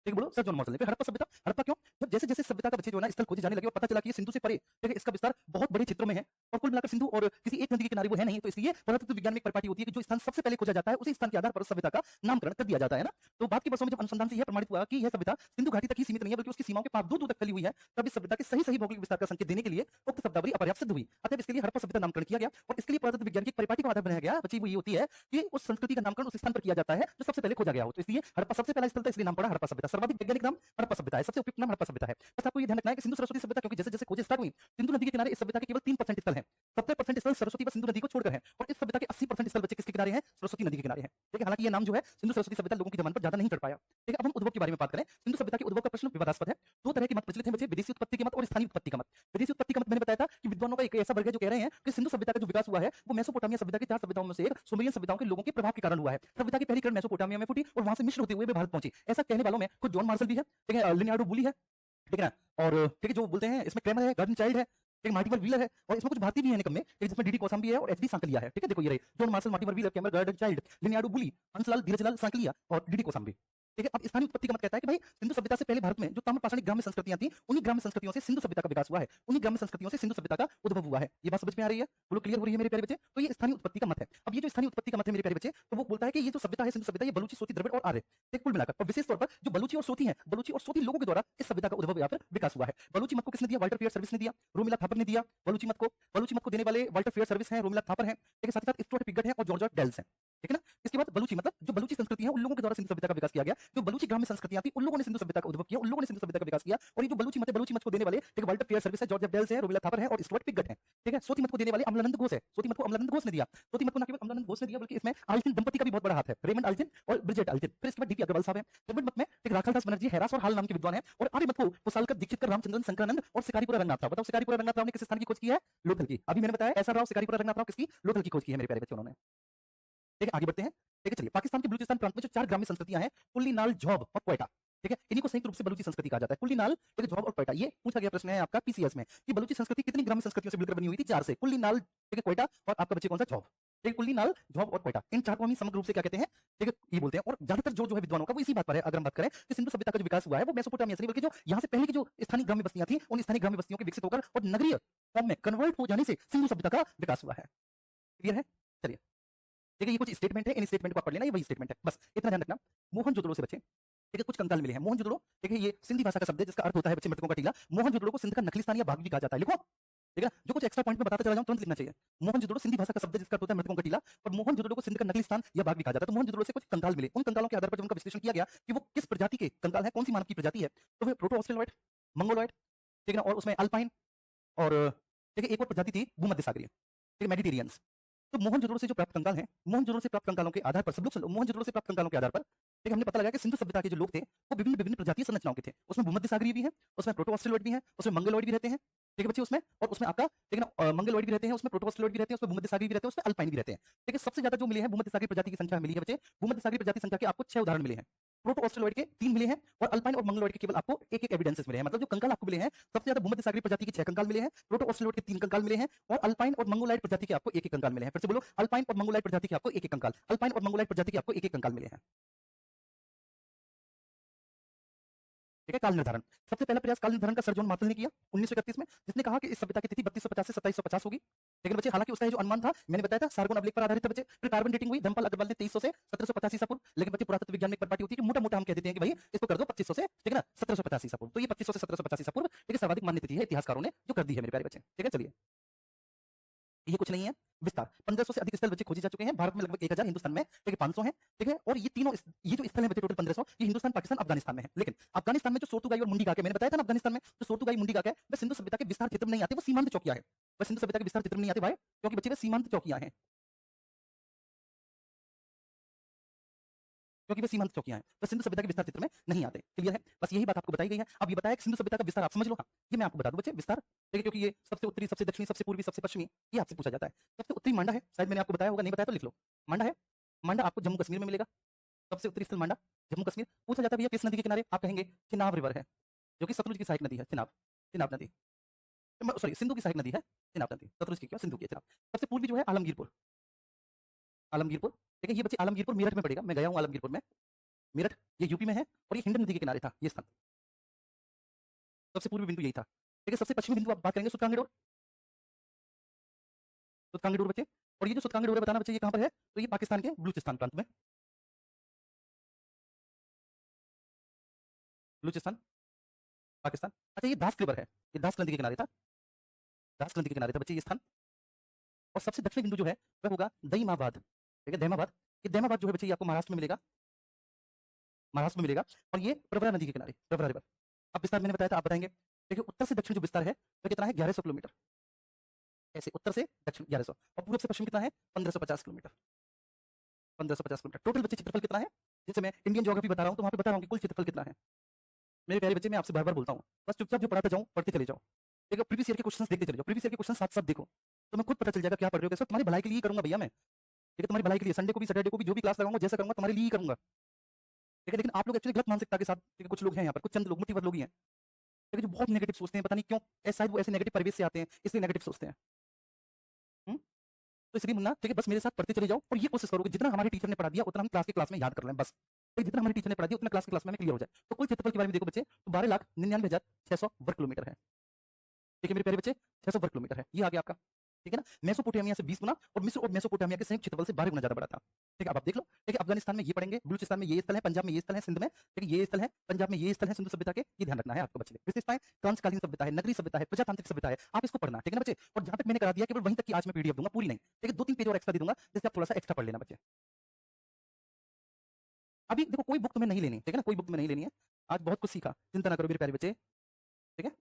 ठीक बोलो, सर जॉन मार्शल ने। फिर हड़प्पा सभ्यता, हड़प्पा क्यों, जब जैसे जैसे सभ्यता का बच्चे जो है ना स्थल खोजे जाने लगे और पता चला कि ये सिंधु से परे, ठीक है, इसका विस्तार बहुत बड़े क्षेत्रों में है और कुल मिलाकर सिंधु और किसी एक नदी के किनारे वो है नहीं, तो इसलिए पुरातत्व विज्ञान में एक परिपाटी होती है कि जो स्थान सबसे पहले खोजा जाता है उसी स्थान के आधार पर उस सभ्यता का नामकरण कर दिया जाता है ना। तो बाद के वर्षों में जब अनुसंधान से यह प्रमाणित हुआ कि यह सभ्यता सिंधु घाटी तक ही सीमित नहीं है बल्कि उसकी सीमाओं के पार दूर दूर तक फैली हुई है, तब इस सभ्यता के सही सही भौगोलिक विस्तार का संकेत देने के लिए उक्त शब्दावली अपर्याप्त सिद्ध हुई। अतः इसके लिए हड़प्पा सभ्यता नामकरण किया गया और इसके लिए पुरातत्व विज्ञान की एक परिपाटी को आधार बनाया गया। बच्ची वो ये होती है कि उस संस्कृति का नामकरण उस स्थान पर किया जाता है जो सबसे पहले खोजा गया हो, तो इसलिए हड़प्पा सबसे पहला स्थल था, इसलिए नाम पड़ा हड़प्पा सभ्यता। सर्वाधिक वैज्ञानिक नाम हड़प्पा सभ्यता है, सबसे उपयुक्त नाम हड़प्पा सभ्यता है। बस आपको ये ध्यान रखना है कि सिंधु सरस्वती सभ्यता, क्योंकि जैसे जैसे खोजें स्टार्ट हुई, सिंधु नदी के किनारे इस सभ्यता के केवल 3% स्थल हैं। 70% स्थल सरस्वती व सिंधु नदी को छोड़कर हैं, और इस सभ्यता के 80% स्थल बचे किसके किनारे हैं? सरस्वती नदी के किनारे हैं। ठीक है, हालांकि ये नाम जो है सिंधु सरस्वती सभ्यता लोगों की जबान पर ज्यादा नहीं चढ़ पाया। ठीक है, अब हम उद्भव के बारे में बात करें। सिंधु सभ्यता के उद्भव का प्रश्न विवादास्पद है। दो तरह के मत प्रचलित हैं बच्चे, विदेशी उत्पत्ति के मत और स्थानीय उत्पत्ति का मत। विदेशी उत्पत्ति का मत मैंने बताया था कि विद्वानों का एक ऐसा वर्ग है जो कह रहे हैं कि सिंधु सभ्यता का जो विकास हुआ है वो मेसोपोटामिया सभ्यता के 4 सभ्यताओं में से एक सुमेरियन सभ्यताओं के लोगों के प्रभाव के कारण हुआ है। सभ्यता की पहली किरण मेसोपोटामिया में फूटी और वहां से मिश्र होते हुए भारत पहुंची। ऐसा कहने वालों में खुद जॉन मार्शल भी है, ठीक है, लिनार्डो बुली है, ठीक है ना, और ठीक है जो बोलते हैं इसमें क्रेमर है, गार्डन चाइल्ड है, एक मार्टिवर व्हीलर है, और इसमें कुछ भारतीय भी है निकम में, जिसमें डीडी कोसाम्बी है और एचडी सांकलिया है। ठीक है, देखो ये रहे जॉन मार्शल, मार्टिवर व्हीलर, कैमर, गार्डन चाइल्ड, लिनार्डो बुली, हंसलाल, धीरजलाल सांकलिया और डीडी कोसाम्बी। ठीक है, अब स्थानीय उत्पत्ति का मत कहता है कि भाई सिंधु सभ्यता से पहले भारत में जो ताम्र पाषाणिक ग्राम्य संस्कृतियां थी, उन्हीं ग्राम्य संस्कृतियों से सिंधु सभ्यता का विकास हुआ है, उन्हीं ग्राम्य संस्कृतियों से सिंधु सभ्यता का उद्भव हुआ है। ये बात समझ में आ रही है? बोलो, क्लियर हो रही है मेरे प्यारे बच्चे? तो ये स्थानीय उत्पत्ति का मत है। अब ये जो स्थानीय उत्पत्ति का मत है मेरे प्यारे बच्चे, तो वो बोलता है कि ये जो सभ्यता है सिंधु सभ्यता, ये बलूची, सोती, द्रविड़ और आर्य, एक कुल मिलाकर, और विशेष तौर पर जो बलूची और सोती हैं, बलूची और सोती लोगों के द्वारा इस सभ्यता का उद्भव या फिर विकास हुआ है। बलूची मत को किसने दिया? वाल्टर फेयर सर्विस ने दिया, रोमिला थापर ने दिया बलूची मत को। बलूची मत को देने वाले वाल्टर फेयर सर्विस हैं, रोमिला थापर हैं, ठीक है, साथ ही साथ स्टुअर्ट पिगट हैं और जॉर्ज डेल्स हैं। ठीक है ना? इसके बाद बलूची मतलब जो बलूची संस्कृति है उन लोगों के द्वारा सिंधु सभ्यता का विकास किया गया। जो बलूची ग्राम्य संस्कृतियां थी उन लोगों ने सिंधु सभ्यता का उद्भव किया, उन लोगों ने सिंधु सभ्यता का विकास किया। और ये जो बलूची मत है, बलूची मत को देने वाले एक वाल्टर फेयर सर्विस है, जॉर्ज डेल्स है, रोमिला थापर है और स्टुअर्ट पिगट है। ठीक है, सोती मत को देने वाले अमलानंद घोष है, सोती मत को अमलानंद घोष ने दिया। सोती मत को न केवल अमलानंद घोष ने दिया बल्कि इसमें आल्जिन दंपति का भी बहुत बड़ा हाथ है, रेमंड आल्जिन और ब्रिजेट आल्जिन। फिर इसके बाद डीपी अग्रवाल साहब हैं। रेमंड मत में एक राखालदास बनर्जी, हैरास और हाल नाम के विद्वान हैं। और आर्य मत को पुसालकर, दीक्षितकर, रामचंद्रन, शंकरानंद और शिकारीपुरा रंगनाथ राव। बताओ शिकारीपुरा रंगनाथ राव ने किस स्थान की खोज की है? लोथल की। अभी मैंने बताया ऐसा राव, शिकारीपुरा रंगनाथ राव किसकी? लोथल की खोज की है मेरे प्यारे बच्चों उन्होंने। ठीक है, आगे बढ़ते हैं। ठीक है, चलिए, पाकिस्तान के बलूचिस्तान प्रांत में जो 4 ग्रामीण संस्कृतियां हैं, कुल्ली, नाल, झौब और क्वेटा, ठीक है, इन्हीं को संयुक्त रूप से बलूची संस्कृति कहा जाता है। कुल्ली, नाल, ठीक है, झौब और क्वेटा। ये पूछा गया प्रश्न है आपका पीसीएस में कि बलूची संस्कृति कितनी ग्रामीण संस्कृतियों से मिलकर बनी हुई थी? 4 से, कुल्ली, नाल, ठीक है, क्वेटा और आपका बच्चे कौन सा? झौब। ठीक है, कुल्ली, नाल, झौब और क्वेटा, इन 4 को हम समग्र रूप से क्या कहते हैं? ठीक है, ये बोलते हैं। और ज्यादातर जो है विद्वानों का वो इसी बात पर है। अगर हम बात करें कि सिंधु सभ्यता का जो विकास हुआ है वो मेसोपोटामिया से नहीं, बल्कि जो यहाँ से पहले की जो स्थानीय ग्राम्य बस्तियां थी उन स्थानीय ग्राम्य बस्तियों के विकसित होकर और नगरीय फॉर्म में कन्वर्ट हो जाने से सिंधु सभ्यता का विकास हुआ है। क्लियर है? चलिए, ठीक है, ये कुछ स्टेटमेंट है, इन स्टेटमेंट को आप पढ़ लेना, ये वही स्टेटमेंट है, बस इतना ध्यान रखना। मोहनजोदड़ो से बच्चे, ठीक है, कुछ कंकाल मिले हैं। मोहनजोदड़ो, ठीक है, ये सिंधी भाषा का शब्द है जिसका अर्थ होता है बच्चे मृतकों का टीला। मोहनजोदड़ो को सिंध का नकलिस्तान या बाग भी कहा जाता है। लिखो, ठीक है ना, जो कुछ एक्स्ट्रा पॉइंट में बताता चला जाऊं तुरंत लिखना चाहिए। मोहनजोदड़ो सिंधी भाषा का शब्द है जिसका अर्थ होता है मृतकों का टीला, और मोहनजोदड़ो को सिंध का नकलिस्तान या बाग भी कहा जाता है। तो मोहनजोदड़ो से कुछ कंकाल मिले, उन कंकालों के आधार पर जब उनका विश्लेषण किया गया कि वो किस प्रजाति के कंकाल है, कौन सी मानव की प्रजाति है, तो वे प्रोटो ऑस्ट्रेलोइड, मंगोलॉइड, ठीक है ना, और उसमें अल्पाइन और ठीक है एक और प्रजाति थी भूमध्य सागरीय, ठीक है, मेडिटेरियंस। तो मोहनजोदड़ो से जो प्राप्त कंकाल हैं, मोहनजोदड़ो से प्राप्त कंकालों के आधार पर सब लोग मोहनजोदड़ो से प्राप्त कंकालों के आधार पर ठीक है हमने पता लगाया कि सिंधु सभ्यता के जो लोग थे वो विभिन्न विभिन्न प्रजातीय संरचनाओं के थे। उसमें भूमध्य सागरीय भी है, उसमें प्रोटो ऑस्ट्रेलोइड भी है, उसमें मंगोलॉइड भी रहते हैं, ठीक है बच्चे, उसमें और उसमें आपका ठीक है ना मंगोलॉइड भी रहते हैं, उसमें प्रोटो ऑस्ट्रेलोइड भी रहते हैं, उसमें भूमध्य सागरीय भी रहते हैं, उसमें अल्पाइन भी रहते हैं। ठीक है, सबसे ज्यादा जो मिले हैं भूमध्य सागरीय प्रजाति की संख्या मिली है बच्चे। भूमध्य सागरीय प्रजाति संख्या के आपको 6 उदाहरण मिले हैं, प्रोटो ऑस्ट्रेलोइड के 3 मिले हैं और अल्पाइन और मंगोलॉइड के केवल आपको एक एविडेंसेस मिले हैं। मतलब जो कंकाल आपको मिले हैं सबसे ज्यादा भूमध्य सागरीय प्रजाति के 6 कंकाल मिले हैं, प्रोटो ऑस्ट्रेलोइड के 3 कंकाल मिले हैं और अल्पाइन और मंगोलॉइड प्रजाति के आपको एक कंकाल मिले हैं। फिर से बोलो, अल्पाइन और मंगोलॉइड प्रजाति के आपको एक कंकाल, अल्पाइन और मंगोलॉइड प्रजाति के आपको एक कंकाल मिले हैं। ठीक है, काल निर्धारण। सबसे पहला प्रयास काल निर्धारण का सर जॉन मार्शल ने किया 1931 में, जिसने कहा कि इस सभ्यता की तिथि 3250 से 2750 होगी। लेकिन बच्चे हालांकि उसका जो अनुमान था मैंने बताया था सार्गोन अभिलेख पर आधारित था बच्चे। फिर कार्बन डेटिंग हुई, धर्मपाल अग्रवाल ने 2300 से 1785 ईसा पूर्व। लेकिन बच्चे पुरातत्व विज्ञान में एक पार्टी होती है कि मोटा मोटा हम कह देते हैं कि भाई इसको कर दो 2500 से, ठीक है ना, 1785 ईसा पूर्व। तो ये 2500 से 1785 ईसा पूर्व ठीक है सर्वाधिक मान्य तिथि है, इतिहासकारों ने जो कर दी है मेरे प्यारे बच्चे। ठीक है, चलिए, ये कुछ नहीं है विस्तार। 1500 से अधिक स्थल बच्चे खोजे जा चुके हैं भारत में, लगभग 1000, हिंदुस्तान में ठीक है 500 हैं। ठीक है, और ये तीनों ये जो स्थल है बच्चे टोटल 1500, ये हिंदुस्तान, पाकिस्तान, अफगानिस्तान में है। लेकिन अफगानिस्तान में जो सोर्तुगाई और मुंडी काके, मैंने बताया था ना, अफगानिस्तान में जो सोर्तुगाई मुंडी काके वे सिंधु सभ्यता के विस्तार क्षेत्र में नहीं आते, वो सीमांत चौकियां है। वे सिंधु सभ्यता के विस्तार क्षेत्र में नहीं आते भाई, क्योंकि बच्चे वे सीमांत चौकियां हैं, क्योंकि वे सीमांत चौकियां हैं, तो सिंधु सभ्यता के विस्तार क्षेत्र में नहीं आते। क्लियर है? बस यही बात आपको बताई गई है। अब ये बताया कि सिंधु सभ्यता का विस्तार आप समझ लो। हाँ, ये मैं आपको बता दूं बच्चे विस्तार, ठीक है, क्योंकि ये सबसे उत्तरी, सबसे दक्षिणी, सबसे पूर्वी, सबसे पश्चिमी, ये आपसे पूछा जाता है। सबसे उत्तरी मांडा है, शायद मैंने आपको बताया होगा, नहीं बताया तो लिख लो। मांडा है, मांडा आपको जम्मू कश्मीर में मिलेगा। सबसे उत्तरी स्थल मांडा, जम्मू कश्मीर। पूछा जाता है भैया किस नदी के किनारे, आप कहेंगे चिनाब रिवर है, जो कि सतलुज की सहायक नदी है। चिनाब, चिनाब नदी, सॉरी सिंधु की सहायक नदी है चिनाब नदी, सतलुज की क्या, सिंधु की चिनाब। सबसे पूर्वी जो है आलमगीरपुर, आलमगीरपुर, ठीक है, ये बच्चे आलमगीरपुर मेरठ में पड़ेगा, मैं गया हूँ आलमगीरपुर में, मेरठ ये यूपी में है और ये हिंडन नदी के किनारे था ये स्थान। सबसे पूर्वी बिंदु यही था। ठीक है, सबसे पश्चिमी बिंदु आप बात करेंगे सुतकांगेडोर, सुतकांगेडोर बच्चे। और ये जो सुतकांगेडोर है बताना बच्चे ये कहां पर है, तो ये पाकिस्तान के बलूचिस्तान प्रांत में, बलूचिस्तान, पाकिस्तान। अच्छा, ये दास रिवर है, ये दास नदी के किनारे था, दास नदी के किनारे था बच्चे ये स्थान। और सबसे दक्षिणी बिंदु जो है वह होगा दईमाबाद, ठीक है, दहमाबाद। ये दहमाबाद जो है बच्चे ये आपको महाराष्ट्र में मिलेगा, महाराष्ट्र में मिलेगा, और ये प्रवरा नदी के किनारे, प्रवरा रिवर। अब विस्तार मैंने बताया था, आप बताएंगे। देखिए उत्तर से दक्षिण जो विस्तार है वो कितना है, 1100 किलोमीटर। ऐसे उत्तर से दक्षिण 1100, और पूर्व से पश्चिम कितना है, 1550 किलोमीटर। 1550 किलोमीटर। टोटल बच्चे क्षेत्रफल कितना है, जैसे मैं इंडियन ज्योग्राफी बता रहा हूँ तो वहां पे बता रहा हूँ कि कुल क्षेत्रफल कितना है। मेरे प्यारे बच्चे, मैं आपसे बार बार बोलता हूँ, बस चुपचाप जो पढ़ाता जाऊँ पढ़ते चले जाओ। देखो प्रीवियस ईयर के क्वेश्चंस देखते चले जाओ, प्रीवियस ईयर के क्वेश्चन साथ साथ देखो, तो मैं खुद पता चल जाएगा क्या पढ़ रहे हो कैसे। तुम्हारी भलाई के लिए करूंगा भैया मैं, ठीक है, तुम्हारी भलाई के लिए। संडे को भी सैटरडे को भी जो भी क्लास लगाऊंगा, जैसा करूंगा तुम्हारे लिए ही करूंगा, ठीक है। लेकिन आप लोग एक्चुअली गलत मानसिकता के साथ, ठीक है, कुछ लोग हैं यहाँ पर, कुछ चंद लोग, मुट्ठी भर लोग ही हैं, ठीक है, जो बहुत नेगेटिव सोचते हैं, पता नहीं क्यों, शायद वो ऐसे नेगेटिव परिवेश से आते हैं इसलिए नेगेटिव सोचते हैं। तो इसलिए मुन्ना, ठीक है, बस मेरे साथ पढ़ते चले जाओ, और ये कोशिश करो कि जितना हमारे टीचर ने पढ़ा दिया उतना हम क्लास में याद कर लें बस। तो जितना हमारे टीचर ने पढ़ा दिया उतना क्लास में हमें क्लियर हो जाए। तो कुल क्षेत्रफल के बारे में देखो बच्चे, तो 12,99,600 वर्ग किलोमीटर है, ठीक है मेरे प्यारे बच्चे, 600 वर्ग किलोमीटर है, ये आ गया आपका, ठीक है ना। मेसोपोटामिया से 20 गुना और मिस्र और मेसोपोटामिया के संयुक्त क्षेत्रफल से 12 गुना ज्यादा बड़ा था, ठीक है। अब आप देख लो, ठीक है, अफगानिस्तान में ये पढ़ेंगे, बलूचिस्तान में ये स्थल है, पंजाब में ये स्थल है, सिंध में, ठीक है, ये स्थल है, पंजाब में ये स्थल है सिंधु सभ्यता के, ये ध्यान रखना है आपको बच्चे। विशेषताएं, क्रांतिकालीन सभ्यता है, नगरीय सभ्यता है, प्रजातांत्रिक सभ्यता है, आप इसको पढ़ना, ठीक है ना बच्चे। और जहां तक मैंने करा दिया केवल वहीं तक की आज मैं पीडीएफ दूंगा, पूरी नहीं, ठीक है, 2-3 पेज और एक्स्ट्रा दे दूंगा, जिससे आप थोड़ा सा एक्स्ट्रा पढ़ लेना बच्चे। अभी देखो कोई बुक तुम्हें नहीं लेनी, ठीक है ना, कोई बुक तुम्हें नहीं लेनी है, आज बहुत कुछ सीखा, चिंता ना करो मेरे प्यारे बच्चे, ठीक है।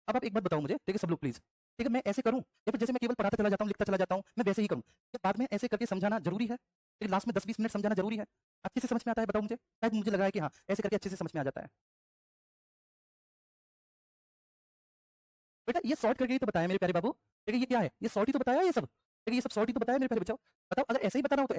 अब आप एक बात बताओ मुझे, ठीक है सब लोग प्लीज, ठीक है, मैं ऐसे करूं या फिर जैसे मैं केवल पढ़ाता चला जाता हूं, लिखता चला जाता हूं, मैं वैसे ही करूं, क्या बाद में ऐसे करके समझाना जरूरी है, ठीक, लास्ट में 10-20 मिनट समझाना जरूरी है, अच्छे से समझ में आता है, बताओ मुझे, शायद मुझे लगा है कि हाँ ऐसे करके अच्छे से समझ में आ जाता है। बेटा ये शॉर्ट करके ही तो बताया मेरे प्यारे बाबू, ठीक है, ये क्या है, ये शॉर्ट ही तो बताया ये सब, ठीक है, ये सब शॉर्ट ही तो बताया मेरे प्यारे बच्चों। बताओ अगर ऐसे ही बताना हो तो